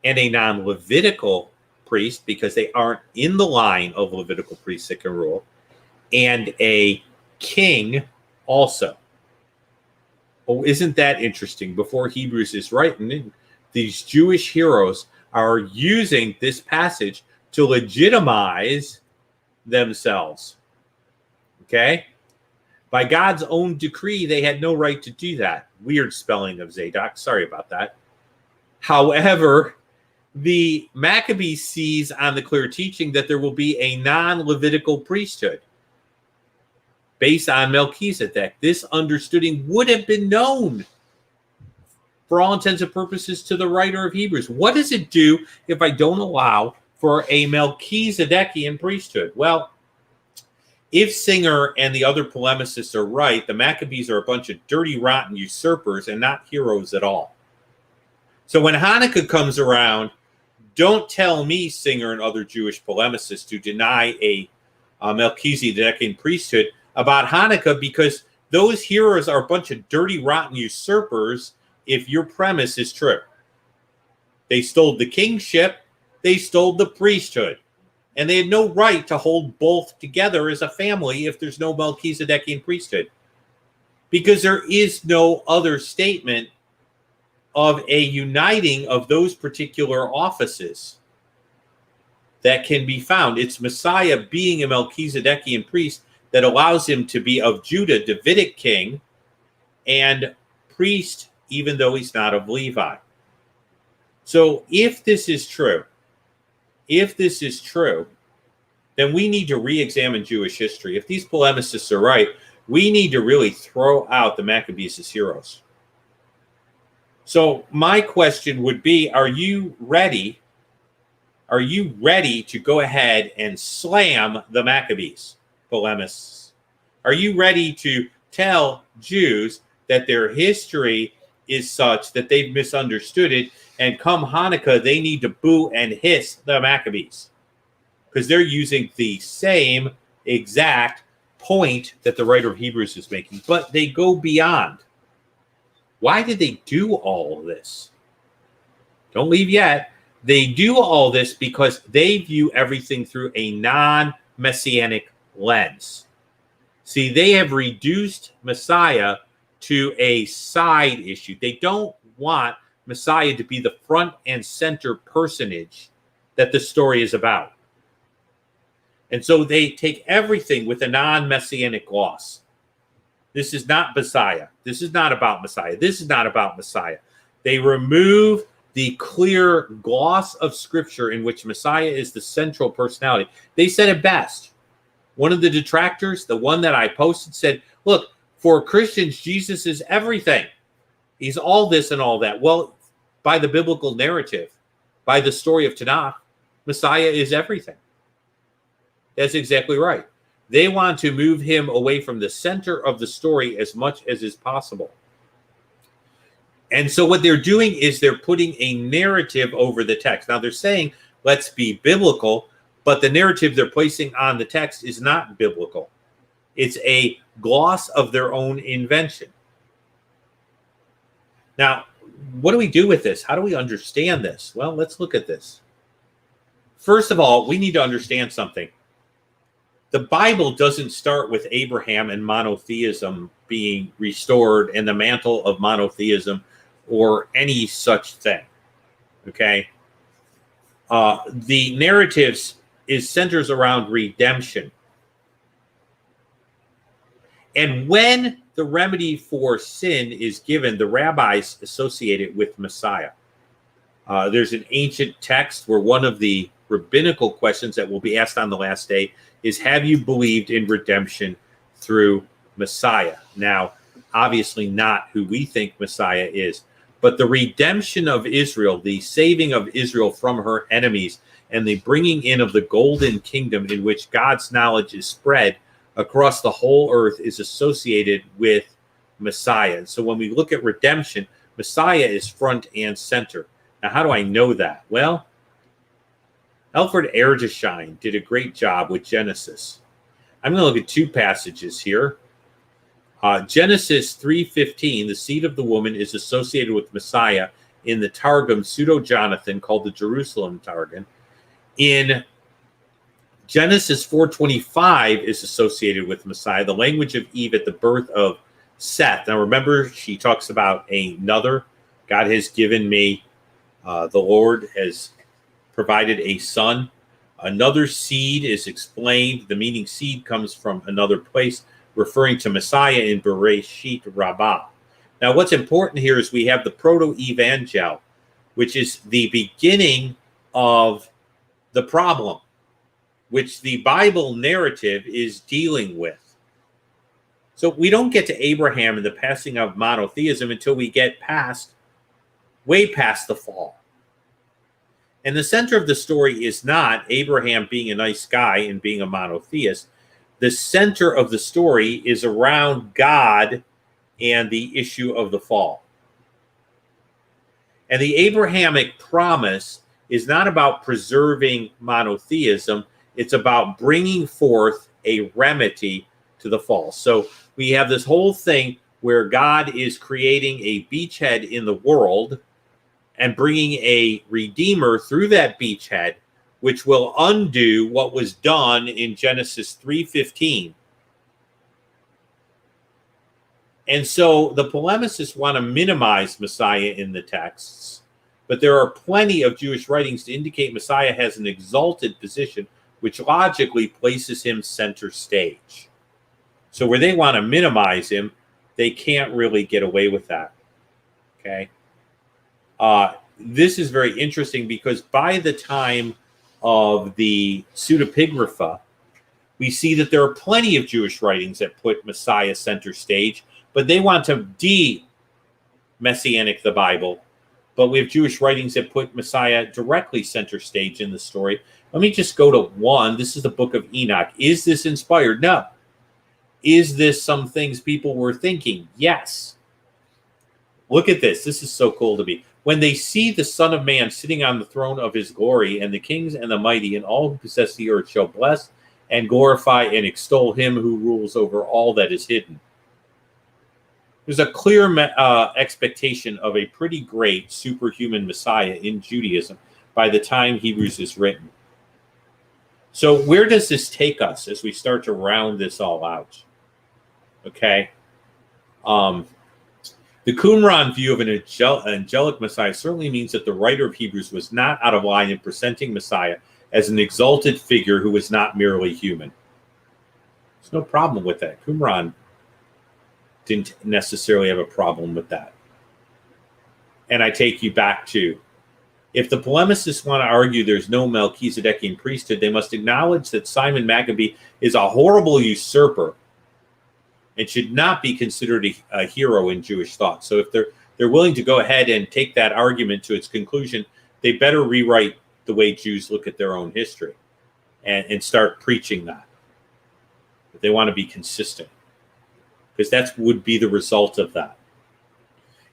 and a non-Levitical priest, because they aren't in the line of Levitical priests that can rule, and a king also. Oh, isn't that interesting? Before Hebrews is written, these Jewish heroes are using this passage to legitimize themselves. Okay? By God's own decree, they had no right to do that. Weird spelling of Zadok. Sorry about that. However, the Maccabees sees on the clear teaching that there will be a non-Levitical priesthood based on Melchizedek. This understanding would have been known, for all intents and purposes, to the writer of Hebrews. What does it do if I don't allow for a Melchizedekian priesthood? Well, if Singer and the other polemicists are right, the Maccabees are a bunch of dirty, rotten usurpers and not heroes at all. So when Hanukkah comes around, don't tell me, Singer and other Jewish polemicists, to deny a Melchizedekian priesthood about Hanukkah, because those heroes are a bunch of dirty, rotten usurpers if your premise is true. They stole the kingship, they stole the priesthood, and they had no right to hold both together as a family if there's no Melchizedekian priesthood, because there is no other statement of a uniting of those particular offices that can be found. It's Messiah being a Melchizedekian priest that allows him to be of Judah, Davidic king, and priest, even though he's not of Levi. So if this is true, then we need to re-examine Jewish history. If these polemicists are right, we need to really throw out the Maccabees as heroes. So my question would be, are you ready? Are you ready to go ahead and slam the Maccabees, polemists? Are you ready to tell Jews that their history is such that they've misunderstood it, and come Hanukkah, they need to boo and hiss the Maccabees? Because they're using the same exact point that the writer of Hebrews is making, but they go beyond. Why did they do all of this? Don't leave yet. They do all this because they view everything through a non-messianic lens. See, they have reduced Messiah to a side issue. They don't want Messiah to be the front and center personage that the story is about. And so they take everything with a non-messianic gloss. This is not Messiah. This is not about Messiah. This is not about Messiah. They remove the clear gloss of Scripture in which Messiah is the central personality. They said it best. One of the detractors, the one that I posted, said, look, for Christians, Jesus is everything. He's all this and all that. Well, by the biblical narrative, by the story of Tanakh, Messiah is everything. That's exactly right. They want to move him away from the center of the story as much as is possible. And so what they're doing is they're putting a narrative over the text. Now they're saying, let's be biblical, but the narrative they're placing on the text is not biblical. It's a gloss of their own invention. Now, what do we do with this? How do we understand this? Well, let's look at this. First of all, we need to understand something. The Bible doesn't start with Abraham and monotheism being restored and the mantle of monotheism or any such thing. Okay? The narratives centers around redemption. And when the remedy for sin is given, the rabbis associate it with Messiah. There's an ancient text where one of the rabbinical questions that will be asked on the last day is, have you believed in redemption through Messiah? Now, obviously not who we think Messiah is, but the redemption of Israel, the saving of Israel from her enemies, and the bringing in of the golden kingdom in which God's knowledge is spread across the whole earth is associated with Messiah. And so when we look at redemption, Messiah is front and center. Now, how do I know that? Well, Alfred Erdős did a great job with Genesis. I'm going to look at two passages here. Genesis 3:15, the seed of the woman is associated with Messiah in the Targum Pseudo-Jonathan, called the Jerusalem Targum. In Genesis 4:25 is associated with Messiah, the language of Eve at the birth of Seth. Now remember, she talks about another. God has given me, the Lord has provided a son. Another seed is explained. The meaning seed comes from another place, referring to Messiah in Bereshit Rabbah. Now what's important here is we have the proto-evangel, which is the beginning of the problem, which the Bible narrative is dealing with. So we don't get to Abraham and the passing of monotheism until we get way past the fall. And the center of the story is not Abraham being a nice guy and being a monotheist. The center of the story is around God and the issue of the fall. And the Abrahamic promise is not about preserving monotheism. It's about bringing forth a remedy to the fall. So we have this whole thing where God is creating a beachhead in the world and bringing a redeemer through that beachhead, which will undo what was done in Genesis 3:15. And so the polemicists want to minimize Messiah in the texts, but there are plenty of Jewish writings to indicate Messiah has an exalted position, which logically places him center stage. So where they want to minimize him, they can't really get away with that. Okay. This is very interesting because by the time of the pseudepigrapha, we see that there are plenty of Jewish writings that put Messiah center stage, but they want to de-messianic the Bible. But we have Jewish writings that put Messiah directly center stage in the story. Let me just go to one. This is the book of Enoch. Is this inspired? No. Is this some things people were thinking? Yes. Look at this. This is so cool to me. When they see the Son of Man sitting on the throne of his glory, and the kings and the mighty and all who possess the earth shall bless and glorify and extol him who rules over all that is hidden. There's a clear expectation of a pretty great superhuman Messiah in Judaism by the time Hebrews is written. So where does this take us as we start to round this all out? Okay. The Qumran view of an angelic Messiah certainly means that the writer of Hebrews was not out of line in presenting Messiah as an exalted figure who was not merely human. There's no problem with that. Qumran didn't necessarily have a problem with that. And I take you back to, if the polemicists want to argue there's no Melchizedekian priesthood, they must acknowledge that Simon Maccabee is a horrible usurper and should not be considered a hero in Jewish thought. So if they're willing to go ahead and take that argument to its conclusion, they better rewrite the way Jews look at their own history and start preaching that. If they want to be consistent, because that would be the result of that.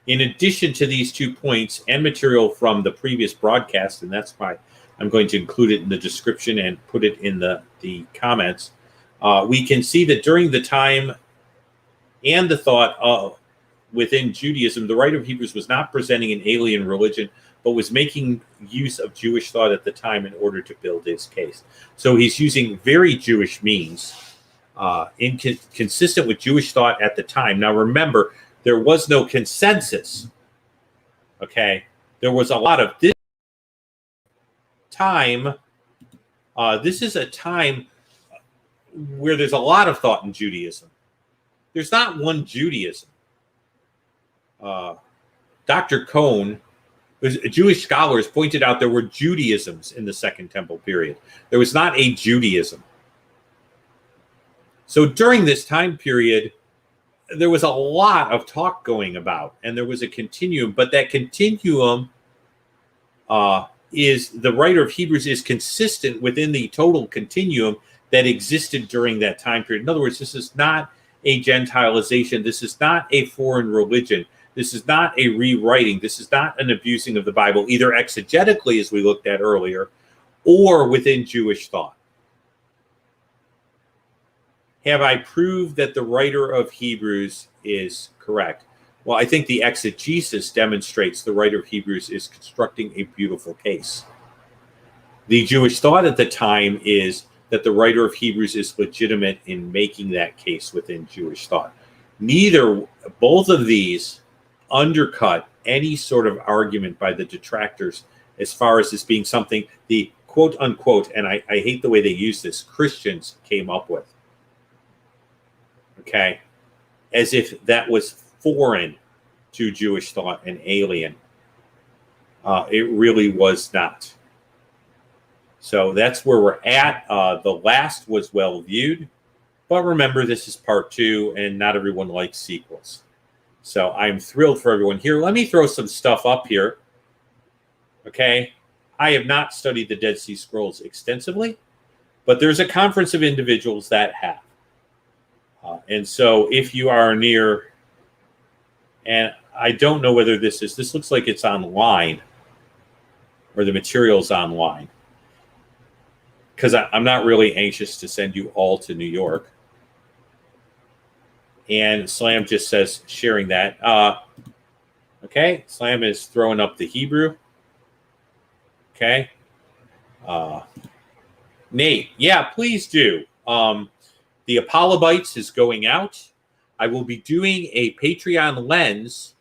In addition to these 2 points and material from the previous broadcast, and that's why I'm going to include it in the description and put it in the comments, we can see that during the time and the thought of within Judaism, the writer of Hebrews was not presenting an alien religion, but was making use of Jewish thought at the time in order to build his case. So he's using very Jewish means, consistent with Jewish thought at the time. Now remember, there was no consensus. Okay, there was a lot of this time. This is a time where there's a lot of thought in Judaism. There's not one Judaism. Dr. Cohn, Jewish scholars, pointed out there were Judaisms in the Second Temple period. There was not a Judaism. So during this time period, there was a lot of talk going about, and there was a continuum, but that continuum is, the writer of Hebrews is consistent within the total continuum that existed during that time period. In other words, this is not a Gentilization. This is not a foreign religion. This is not a rewriting. This is not an abusing of the Bible, either exegetically, as we looked at earlier, or within Jewish thought. Have I proved that the writer of Hebrews is correct? Well, I think the exegesis demonstrates the writer of Hebrews is constructing a beautiful case. The Jewish thought at the time is that the writer of Hebrews is legitimate in making that case within Jewish thought. Both of these undercut any sort of argument by the detractors as far as this being something the quote unquote, and I hate the way they use this, Christians came up with. Okay, as if that was foreign to Jewish thought and alien. It really was not. So that's where we're at. The last was well viewed, but remember, this is part 2, and not everyone likes sequels. So I'm thrilled for everyone here. Let me throw some stuff up here. Okay, I have not studied the Dead Sea Scrolls extensively, but there's a conference of individuals that have. And so if you are near, and I don't know whether this looks like it's online, or the material's online, because I'm not really anxious to send you all to New York. And Slam just says, sharing that. Okay, Slam is throwing up the Hebrew. Okay. Nate, yeah, please do. The Apolobites is going out. I will be doing a Patreon lens,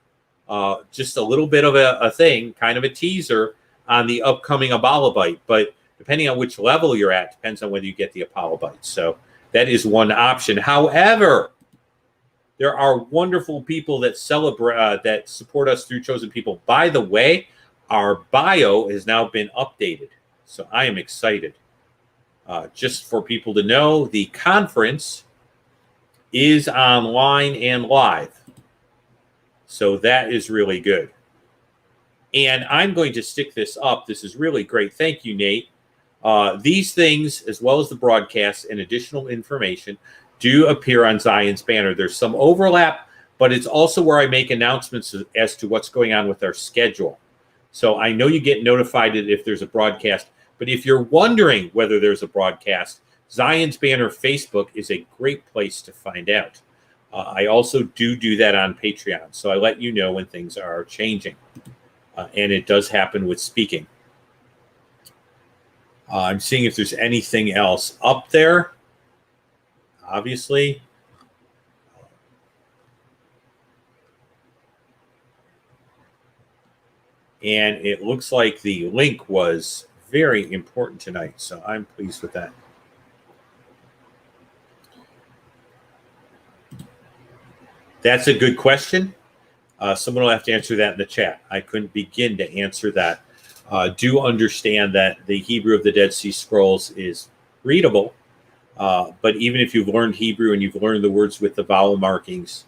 just a little bit of a thing, kind of a teaser on the upcoming Apolobite. But depending on which level you're at, depends on whether you get the Apolobite. So that is one option. However, there are wonderful people that celebrate, that support us through Chosen People. By the way, our bio has now been updated, so I am excited. Just for people to know, the conference is online and live. So that is really good. And I'm going to stick this up. This is really great. Thank you, Nate. These things, as well as the broadcasts and additional information, do appear on Zion's banner. There's some overlap, but it's also where I make announcements as to what's going on with our schedule. So I know you get notified if there's a broadcast. But if you're wondering whether there's a broadcast, Zion's Banner Facebook is a great place to find out. I also do that on Patreon, so I let you know when things are changing. And it does happen with speaking. I'm seeing if there's anything else up there. Obviously. And it looks like the link was very important tonight, so I'm pleased with that. That's a good question. Someone will have to answer that in the chat. I couldn't begin to answer that. Do understand that the Hebrew of the Dead Sea Scrolls is readable, but even if you've learned Hebrew and you've learned the words with the vowel markings,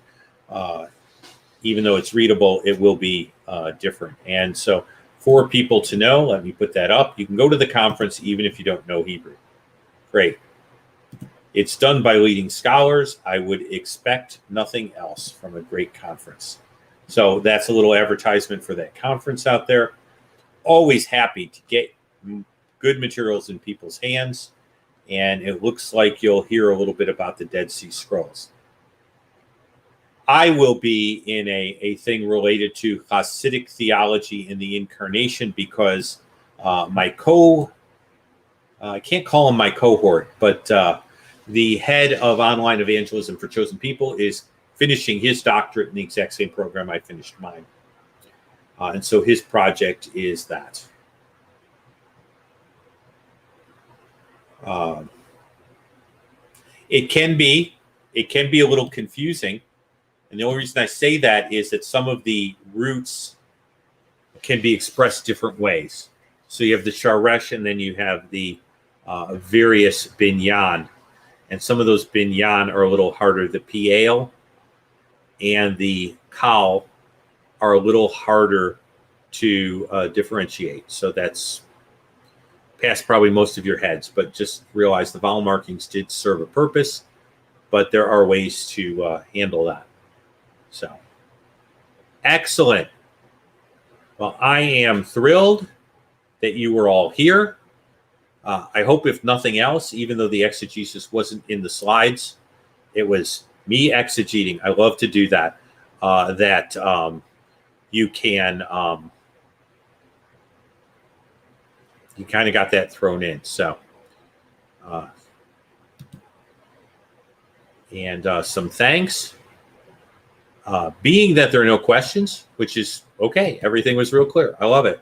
even though it's readable, it will be different. And so for people to know, let me put that up. You can go to the conference even if you don't know Hebrew. Great. It's done by leading scholars. I would expect nothing else from a great conference. So that's a little advertisement for that conference out there. Always happy to get good materials in people's hands. And it looks like you'll hear a little bit about the Dead Sea Scrolls. I will be in a thing related to Hasidic theology in the incarnation because I can't call him my cohort, but the head of online evangelism for chosen people is finishing his doctorate in the exact same program I finished mine. And so his project is that. It can be a little confusing. And the only reason I say that is that some of the roots can be expressed different ways. So you have the sharesh, and then you have the various binyan. And some of those binyan are a little harder. The piel and the kal are a little harder to differentiate. So that's past probably most of your heads, but just realize the vowel markings did serve a purpose, but there are ways to handle that. So, excellent. Well, I am thrilled that you were all here. I hope, if nothing else, even though the exegesis wasn't in the slides, it was me exegeting. I love to do that. You can, you kind of got that thrown in. So, and some thanks. Being that there are no questions, which is okay. Everything was real clear. I love it.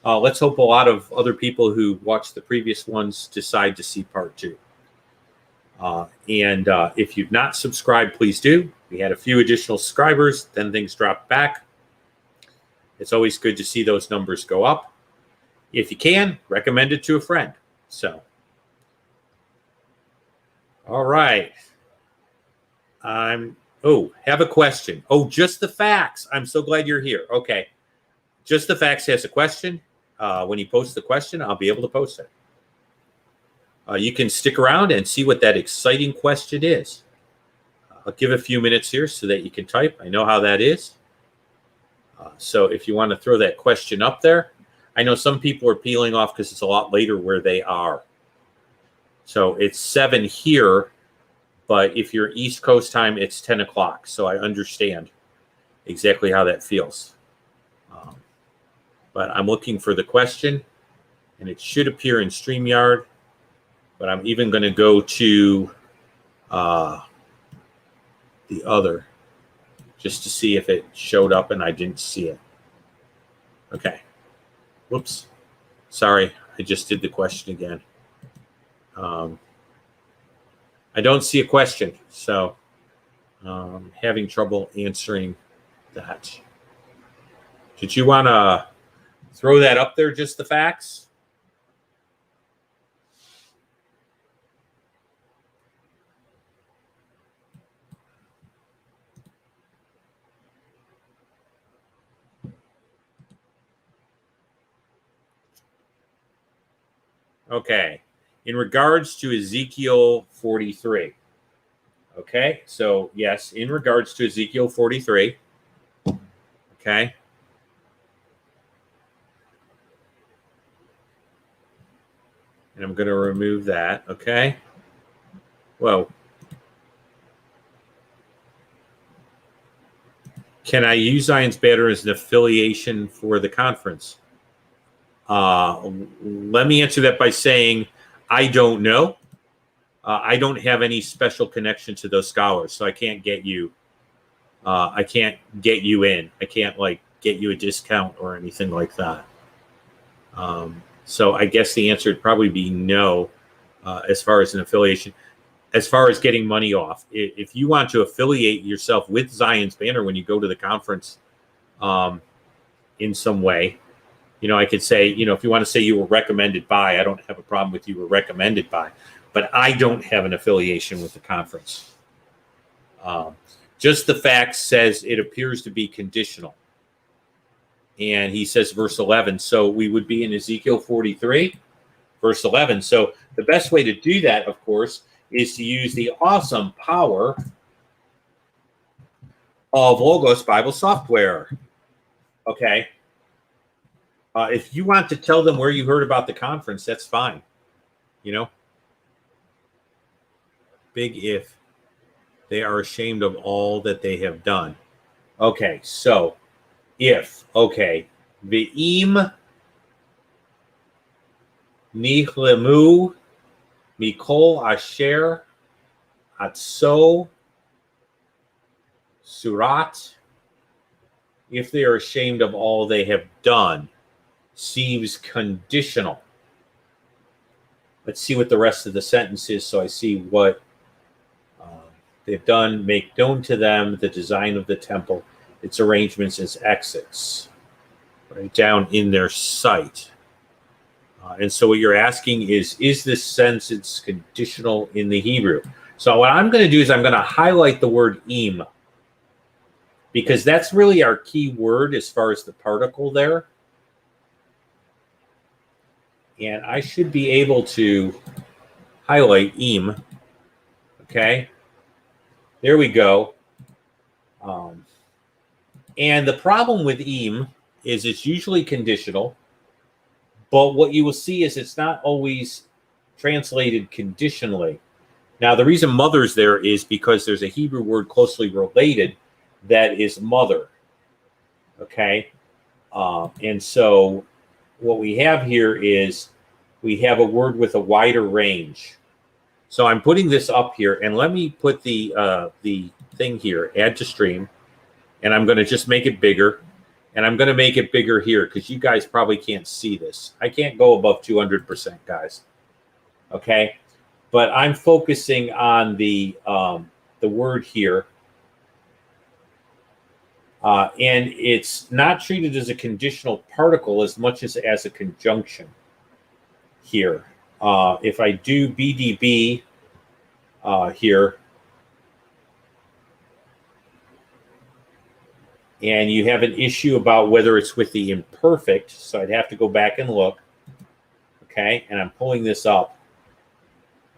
Let's hope a lot of other people who watched the previous ones decide to see part 2. And if you've not subscribed, please do. We had a few additional subscribers, then things dropped back. It's always good to see those numbers go up. If you can, recommend it to a friend. So, all right. Have a question. Oh, Just the Facts. I'm so glad you're here. Okay. Just the Facts has a question. When you post the question, I'll be able to post it. You can stick around and see what that exciting question is. I'll give a few minutes here so that you can type. I know how that is. So if you want to throw that question up there, I know some people are peeling off because it's a lot later where they are. So it's 7 here, but if you're East Coast time, it's 10 o'clock. So I understand exactly how that feels. But I'm looking for the question, and it should appear in StreamYard. But I'm even going to go to the other just to see if it showed up, and I didn't see it. Okay. Whoops. Sorry, I just did the question again. I don't see a question, so having trouble answering that. Did you want to throw that up there, Just the Facts? Okay. In regards to Ezekiel 43. Okay. So, yes, in regards to Ezekiel 43. Okay. And I'm going to remove that. Okay. Whoa. Can I use Zion's Banner as an affiliation for the conference? Let me answer that by saying I don't know. I don't have any special connection to those scholars, so I can't get you. I can't get you in. I can't get you a discount or anything like that. So I guess the answer would probably be no, as far as an affiliation. As far as getting money off, if you want to affiliate yourself with Zion's Banner when you go to the conference, in some way, I could say, if you want to say you were recommended by, I don't have a problem with you were recommended by, but I don't have an affiliation with the conference. Just the Fact says it appears to be conditional. And he says verse 11. So we would be in Ezekiel 43, verse 11. So the best way to do that, of course, is to use the awesome power of Logos Bible software. Okay. If you want to tell them where you heard about the conference, that's fine. Big if. they are ashamed of all that they have done. Okay, so if, okay, Ve'im Nichlemu Mikol Asher Atso Surat, if they are ashamed of all they have done, seems conditional. Let's see what the rest of the sentence is so I see what they've done. Make known to them the design of the temple, its arrangements, its exits, right down in their sight. And so what you're asking is this sentence conditional in the Hebrew? So what I'm going to do is I'm going to highlight the word im, because that's really our key word as far as the particle there. And I should be able to highlight im. Okay. There we go. And the problem with im is it's usually conditional, but what you will see is it's not always translated conditionally. Now, the reason mother's there is because there's a Hebrew word closely related that is mother. Okay. And so what we have here is we have a word with a wider range. So I'm putting this up here, and let me put the thing here, add to stream, and I'm going to just make it bigger, and I'm going to make it bigger here because you guys probably can't see this. I can't go above 200%, guys. Okay, but I'm focusing on the word here, and it's not treated as a conditional particle as much as a conjunction here. If I do BDB here, and you have an issue about whether it's with the imperfect, so I'd have to go back and look. Okay, and I'm pulling this up.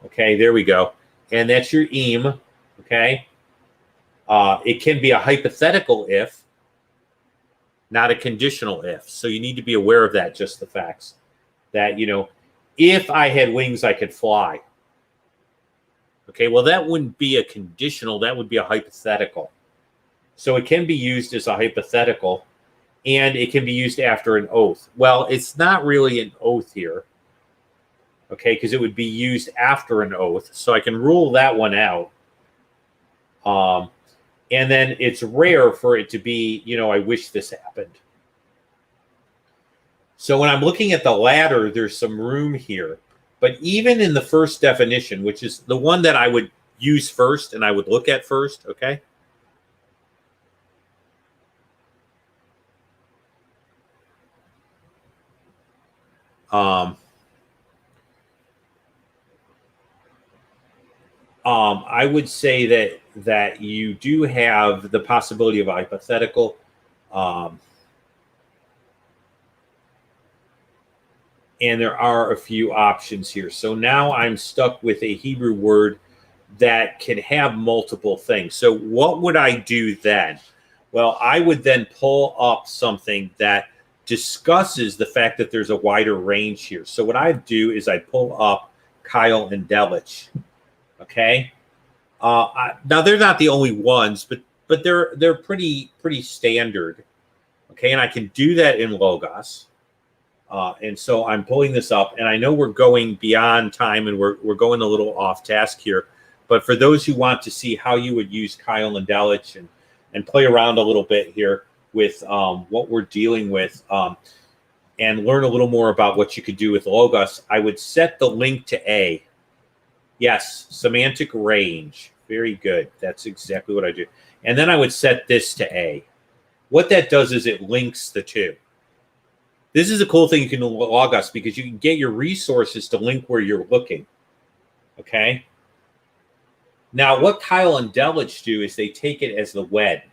Okay, there we go. And that's your im. Okay, it can be a hypothetical if, not a conditional if. So you need to be aware of that, just the facts that, you know, if I had wings, I could fly. Okay, well, that wouldn't be a conditional. That would be a hypothetical. So it can be used as a hypothetical, and it can be used after an oath. Well, it's not really an oath here, okay, because it would be used after an oath. So I can rule that one out. And then it's rare for it to be, you know, I wish this happened. So when I'm looking at the latter, there's some room here. But even in the first definition, which is the one that I would use first and I would look at first, okay? I would say that you do have the possibility of a hypothetical. And there are a few options here. So now I'm stuck with a Hebrew word that can have multiple things. So what would I do then? Well, I would then pull up something that discusses the fact that there's a wider range here. So what I'd do is I'd pull up Kyle and Delich. Okay. Now they're not the only ones, but they're pretty standard. Okay, and I can do that in Logos. And so I'm pulling this up, and I know we're going beyond time, and we're going a little off task here. But for those who want to see how you would use Kyle and Delich and play around a little bit here with what we're dealing with, and learn a little more about what you could do with Logos, I would set the link to A. Yes, semantic range. Very good. That's exactly what I do. And then I would set this to A. What that does is it links the two. This is a cool thing you can do in Logos because you can get your resources to link where you're looking. Okay? Now, what Kyle and Delich do is they take it as the wed.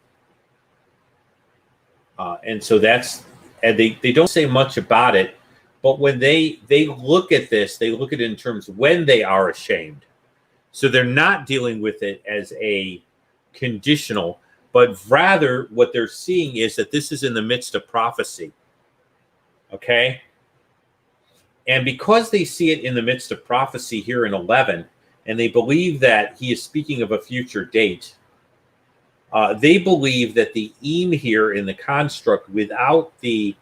And so that's, and they don't say much about it, but when they look at this, they look at it in terms of when they are ashamed. So they're not dealing with it as a conditional, but rather what they're seeing is that this is in the midst of prophecy. Okay? And because they see it in the midst of prophecy here in 11, and they believe that he is speaking of a future date. They believe that the im here in the construct without the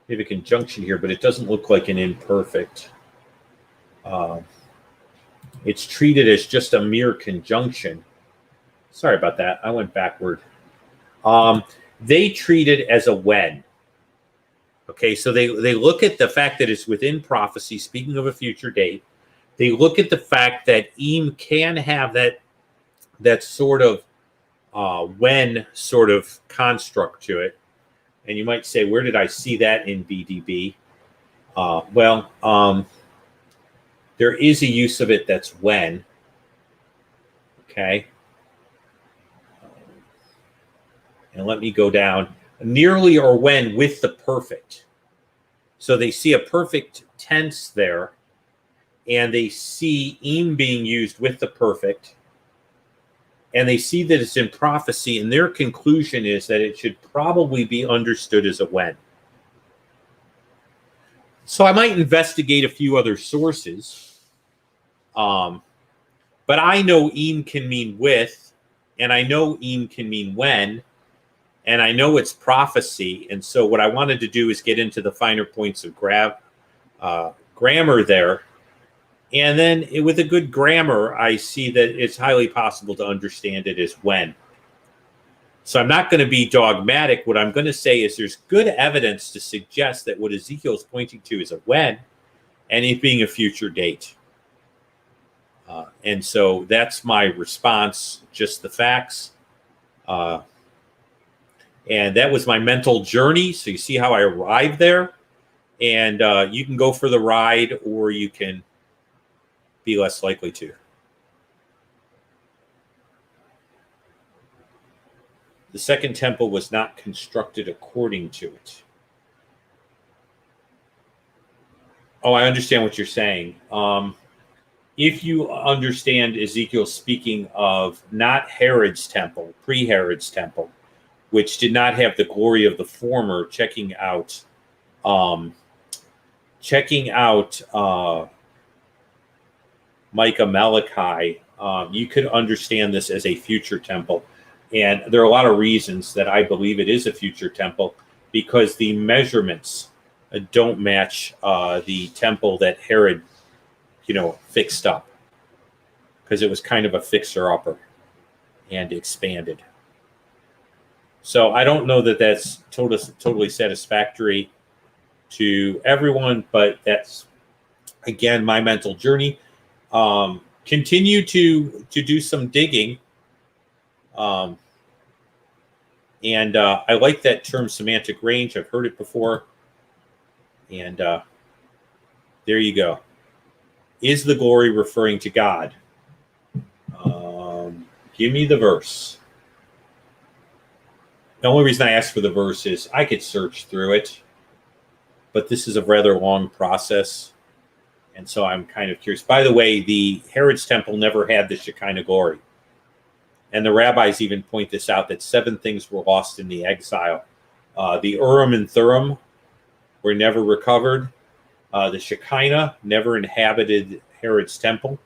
maybe conjunction here, but it doesn't look like an imperfect. It's treated as just a mere conjunction. Sorry about that. I went backward. They treat it as a when. Okay, so they look at the fact that it's within prophecy, speaking of a future date. They look at the fact that im can have that sort of when sort of construct to it. And you might say, where did I see that in BDB? There is a use of it that's when. Okay. And let me go down. Nearly or when with the perfect. So they see a perfect tense there, and they see im being used with the perfect, and they see that it's in prophecy, and their conclusion is that it should probably be understood as a when. So I might investigate a few other sources, but I know im can mean with, and I know im can mean when, and I know it's prophecy. And so what I wanted to do is get into the finer points of grammar there. And then with a good grammar, I see that it's highly possible to understand it as when. So I'm not going to be dogmatic. What I'm going to say is there's good evidence to suggest that what Ezekiel is pointing to is a when, and it being a future date. And so that's my response, just the facts. And that was my mental journey. So you see how I arrived there. And you can go for the ride, or you can be less likely to. The second temple was not constructed according to it. Oh, I understand what you're saying. If you understand Ezekiel speaking of not Herod's temple, pre-Herod's temple, which did not have the glory of the former, checking out Micah Malachi, you could understand this as a future temple. And there are a lot of reasons that I believe it is a future temple, because the measurements don't match the temple that Herod, fixed up, because it was kind of a fixer-upper and expanded. So I don't know that that's totally satisfactory to everyone, but that's, again, my mental journey. Continue to do some digging. And I like that term, semantic range. I've heard it before. And there you go. Is the glory referring to God? Give me the verse. The only reason I asked for the verse is I could search through it, but this is a rather long process. And so I'm kind of curious. By the way, the Herod's temple never had the Shekinah glory. And the rabbis even point this out, that 7 things were lost in the exile. The Urim and Thummim were never recovered. The Shekinah never inhabited Herod's temple,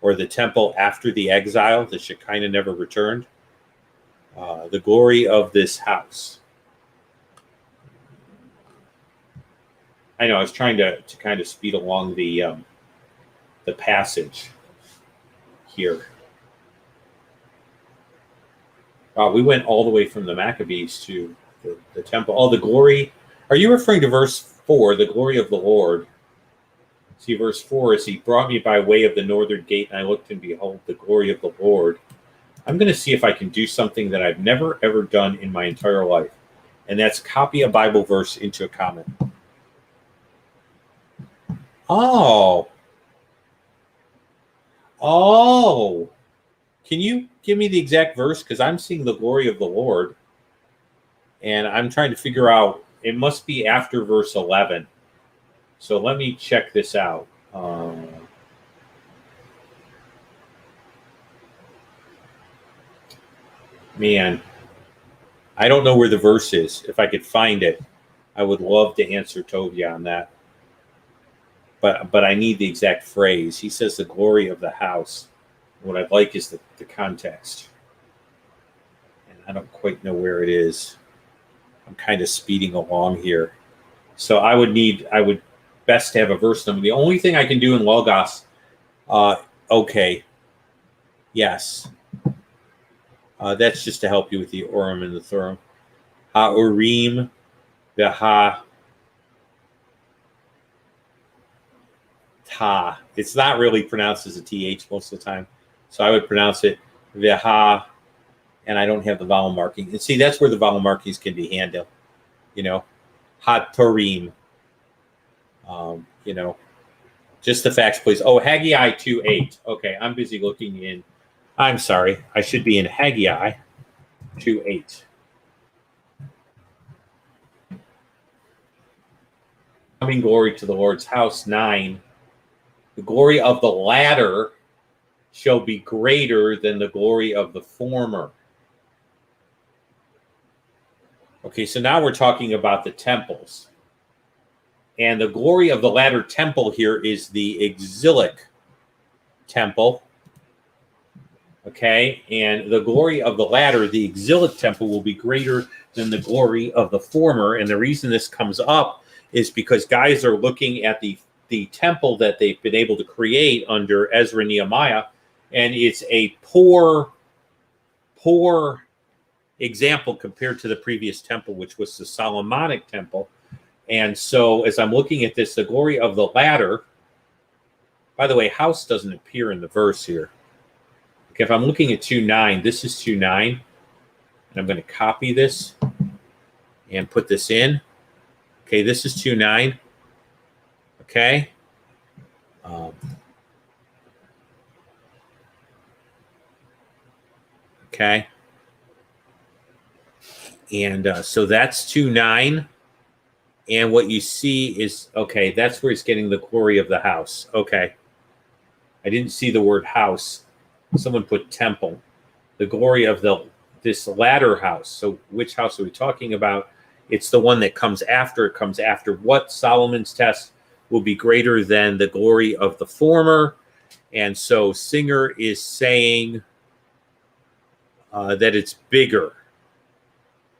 or the temple after the exile. The Shekinah never returned. The glory of this house. I know I was trying to kind of speed along the passage here. We went all the way from the Maccabees to the temple. Oh, the glory. Are you referring to verse 4, the glory of the Lord? See, verse 4 is, he brought me by way of the northern gate, and I looked, and behold, the glory of the Lord. I'm going to see if I can do something that I've never, ever done in my entire life. And that's copy a Bible verse into a comment. Oh. Can you give me the exact verse? Because I'm seeing the glory of the Lord. And I'm trying to figure out, it must be after verse 11. So let me check this out. Man, I don't know where the verse is. If I could find it, I would love to answer Tovia on that. but I need the exact phrase. He says the glory of the house. What I'd like is the context. And I don't quite know where it is. I'm kind of speeding along here. So I would best have a verse number. The only thing I can do in Logos, okay, yes. That's just to help you with the Urim and the Thummim. Ha-Urim, ha ta. It's not really pronounced as a th most of the time, so I would pronounce it viha, and I don't have the vowel marking. And see, that's where the vowel markings can be handled. Ha-Turim. Just the facts, please. Oh, Haggai 2:8. Okay, I'm busy looking in. I'm sorry. I should be in Haggai 2:8. Coming glory to the Lord's house 9. The glory of the latter shall be greater than the glory of the former. Okay, so now we're talking about the temples. And the glory of the latter temple here is the exilic temple. Okay, and the glory of the latter, the exilic temple, will be greater than the glory of the former. And the reason this comes up is because guys are looking at the temple that they've been able to create under Ezra and Nehemiah, and it's a poor example compared to the previous temple, which was the Solomonic temple. And so as I'm looking at this, the glory of the latter, by the way, house doesn't appear in the verse here. Okay, if I'm looking at 2:9, this is 2:9, and I'm going to copy this and put this in. Okay, this is 2:9. Okay. Okay. And so that's 2:9. And what you see is, okay, that's where it's getting the glory of the house. Okay. I didn't see the word house. Someone put temple. The glory of this latter house. So which house are we talking about? It's the one that comes after. It comes after what? Solomon's test will be greater than the glory of the former. And so Singer is saying that it's bigger.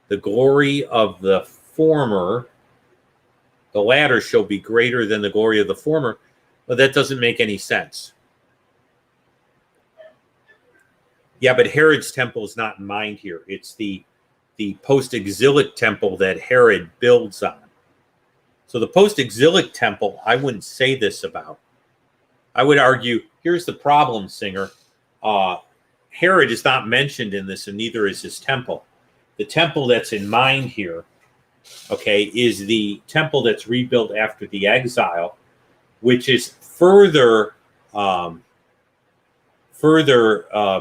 The glory of the former, the latter shall be greater than the glory of the former. But that doesn't make any sense. Yeah, but Herod's temple is not in mind here. It's the post-exilic temple that Herod builds on. So the post-exilic temple, I wouldn't say this about. I would argue, here's the problem, Singer. Herod is not mentioned in this, and neither is his temple. The temple that's in mind here, okay, is the temple that's rebuilt after the exile, which is further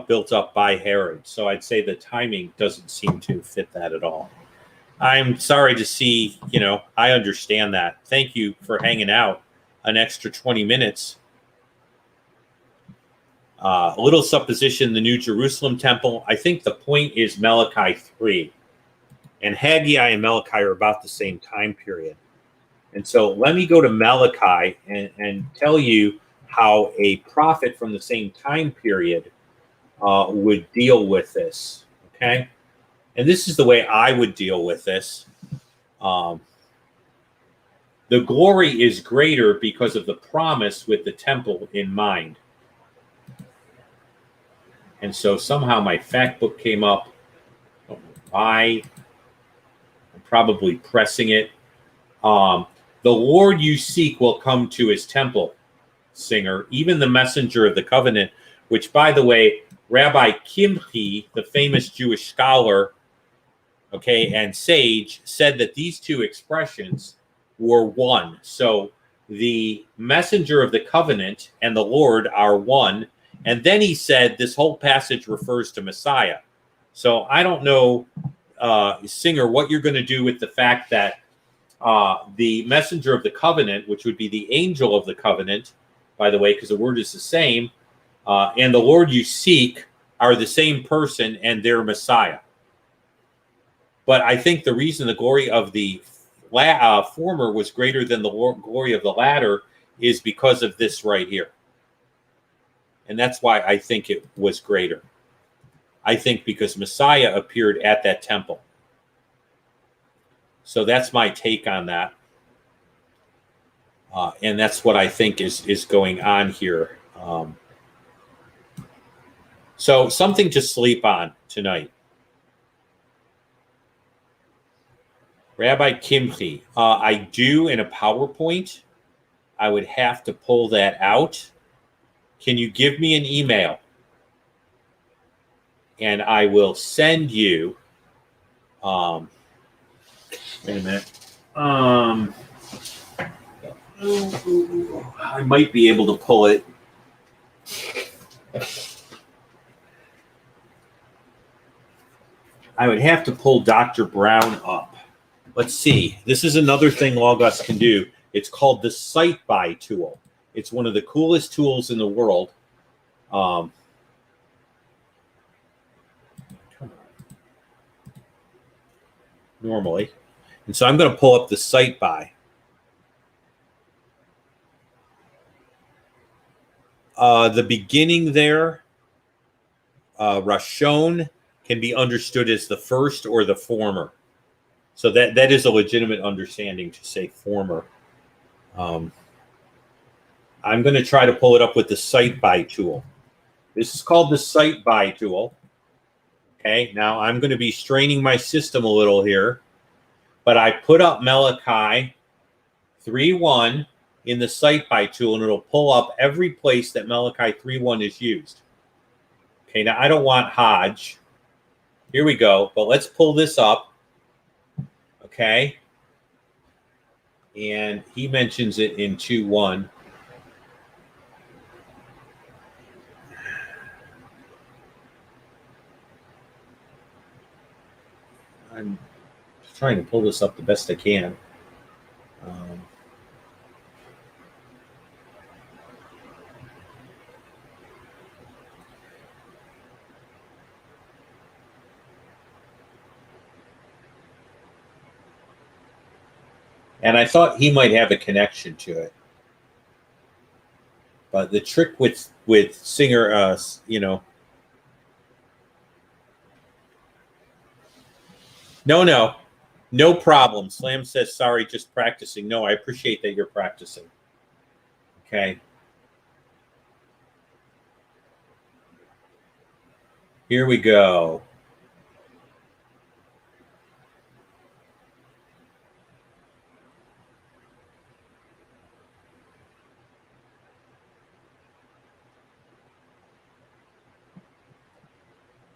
built up by Herod. So I'd say the timing doesn't seem to fit that at all. I'm sorry to see, I understand that. Thank you for hanging out an extra 20 minutes. A little supposition, the New Jerusalem temple. I think the point is Malachi 3. And Haggai and Malachi are about the same time period. And so let me go to Malachi and tell you how a prophet from the same time period would deal with this, okay? And this is the way I would deal with this. The glory is greater because of the promise with the temple in mind. And so somehow my fact book came up. I don't know why. I'm probably pressing it. The Lord you seek will come to his temple, Singer, even the messenger of the covenant, which, by the way, Rabbi Kimchi, the famous Jewish scholar, okay, and sage, said that these two expressions were one. So the messenger of the covenant and the Lord are one. And then he said this whole passage refers to Messiah. So I don't know, Singer, what you're going to do with the fact that the messenger of the covenant, which would be the angel of the covenant, by the way, because the word is the same, and the Lord you seek are the same person and they're Messiah. But I think the reason the glory of the former was greater than the glory of the latter is because of this right here. And that's why I think it was greater. I think because Messiah appeared at that temple. So that's my take on that. And that's what I think is going on here. So something to sleep on tonight. Rabbi Kimchi, I do in a PowerPoint. I would have to pull that out. Can you give me an email? And I will send you. Wait a minute. I might be able to pull it. I would have to pull Dr. Brown up. Let's see. This is another thing Logos can do. It's called the Site Buy tool. It's one of the coolest tools in the world. Normally. And so I'm going to pull up the Site Buy. The beginning there, Rashon, can be understood as the first or the former. So that is a legitimate understanding to say former. I'm going to try to pull it up with the Site Buy tool. This is called the Site Buy tool. Okay, now I'm going to be straining my system a little here, but I put up Malachi 3:1 in the Site Buy tool, and it'll pull up every place that Malachi 3:1 is used. Okay, now I don't want Hodge. Here we go, but let's pull this up. Okay, and he mentions it in 2:1. I'm trying to pull this up the best I can. And I thought he might have a connection to it. But the trick with Singer, no problem. Slam says, sorry, just practicing. No, I appreciate that you're practicing. Okay. Here we go.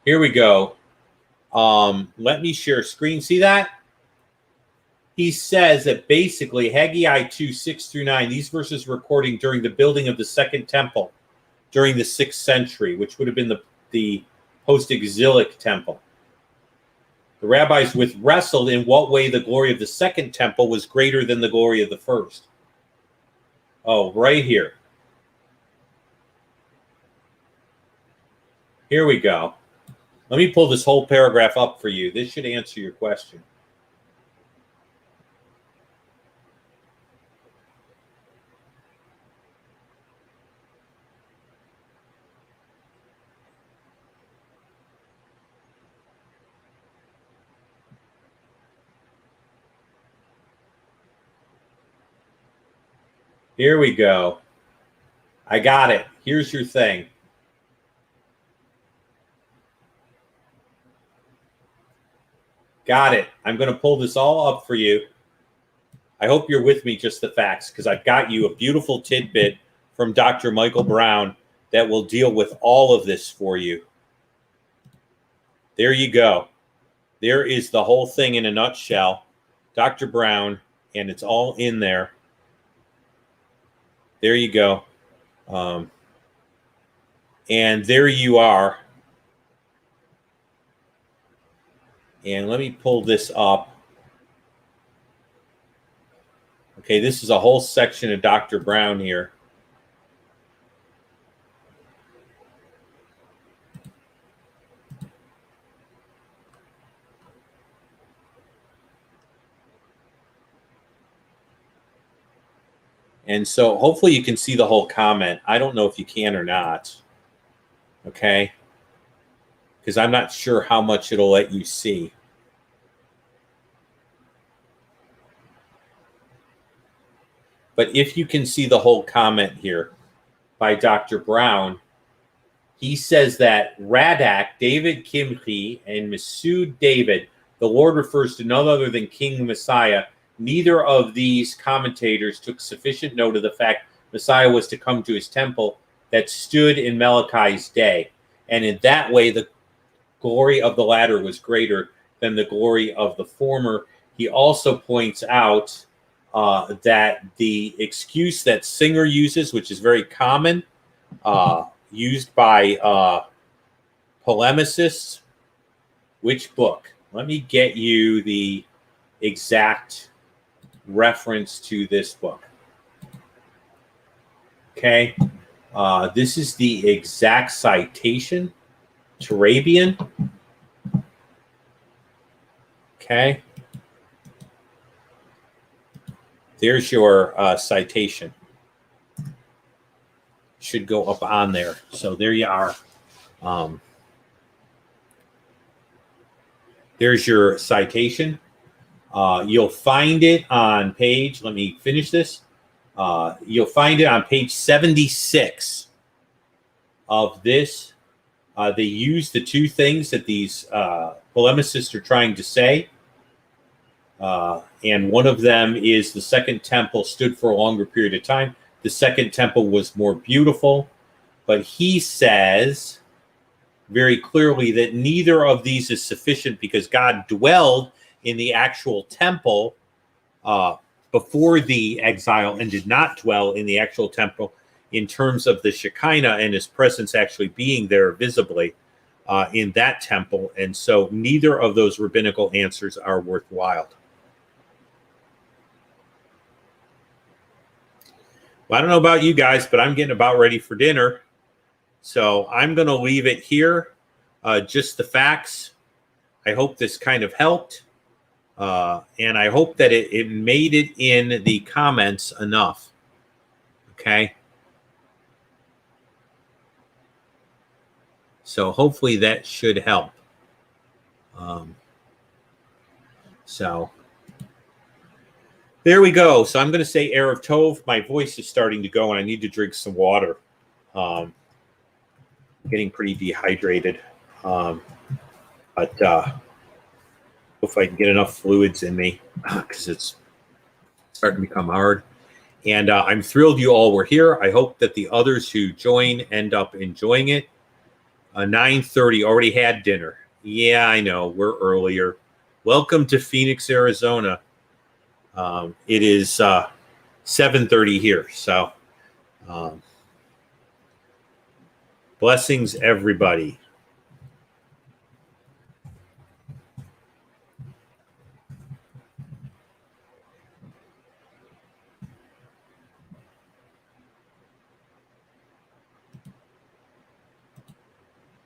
Here we go. Let me share screen. See that? He says that basically Haggai 2:6-9, these verses were recording during the building of the second temple during the 6th century, which would have been the post-exilic temple. The rabbis wrestled in what way the glory of the second temple was greater than the glory of the first. Oh, right here. Here we go. Let me pull this whole paragraph up for you. This should answer your question. Here we go. I got it. Here's your thing. Got it. I'm going to pull this all up for you. I hope you're with me, just the facts, because I've got you a beautiful tidbit from Dr. Michael Brown that will deal with all of this for you. There you go. There is the whole thing in a nutshell. Dr. Brown, and it's all in there. There you go. And there you are. And let me pull this up. Okay, this is a whole section of Dr. Brown here. And so hopefully you can see the whole comment. I don't know if you can or not. Okay. Because I'm not sure how much it'll let you see. But if you can see the whole comment here by Dr. Brown, he says that Radak, David Kimchi, and Masood David, the Lord refers to none other than King Messiah. Neither of these commentators took sufficient note of the fact Messiah was to come to his temple that stood in Malachi's day. And in that way, the glory of the latter was greater than the glory of the former. He also points out that the excuse that Singer uses, which is very common, used by polemicists. Which book? Let me get you the exact reference to this book. Okay. This is the exact citation. Turabian. Okay. There's your citation. Should go up on there. So there you are. There's your citation. You'll find it on page, let me finish this. You'll find it on page 76 of this. They use the two things that these polemicists are trying to say. And one of them is the Second Temple stood for a longer period of time. The Second Temple was more beautiful. But he says very clearly that neither of these is sufficient because God dwelled in the actual temple before the exile and did not dwell in the actual temple in terms of the Shekinah and his presence actually being there visibly in that temple. And so neither of those rabbinical answers are worthwhile. Well, I don't know about you guys, but I'm getting about ready for dinner. So I'm going to leave it here. Just the facts. I hope this kind of helped. And I hope that it made it in the comments enough. Okay. So hopefully that should help. So there we go. So I'm going to say Erev Tov. My voice is starting to go and I need to drink some water. Getting pretty dehydrated. But if I can get enough fluids in me because it's starting to become hard. And I'm thrilled you all were here. I hope that the others who join end up enjoying it. 9:30, already had dinner. Yeah, I know, we're earlier. Welcome to Phoenix, Arizona. It is 7:30 here. So blessings, everybody.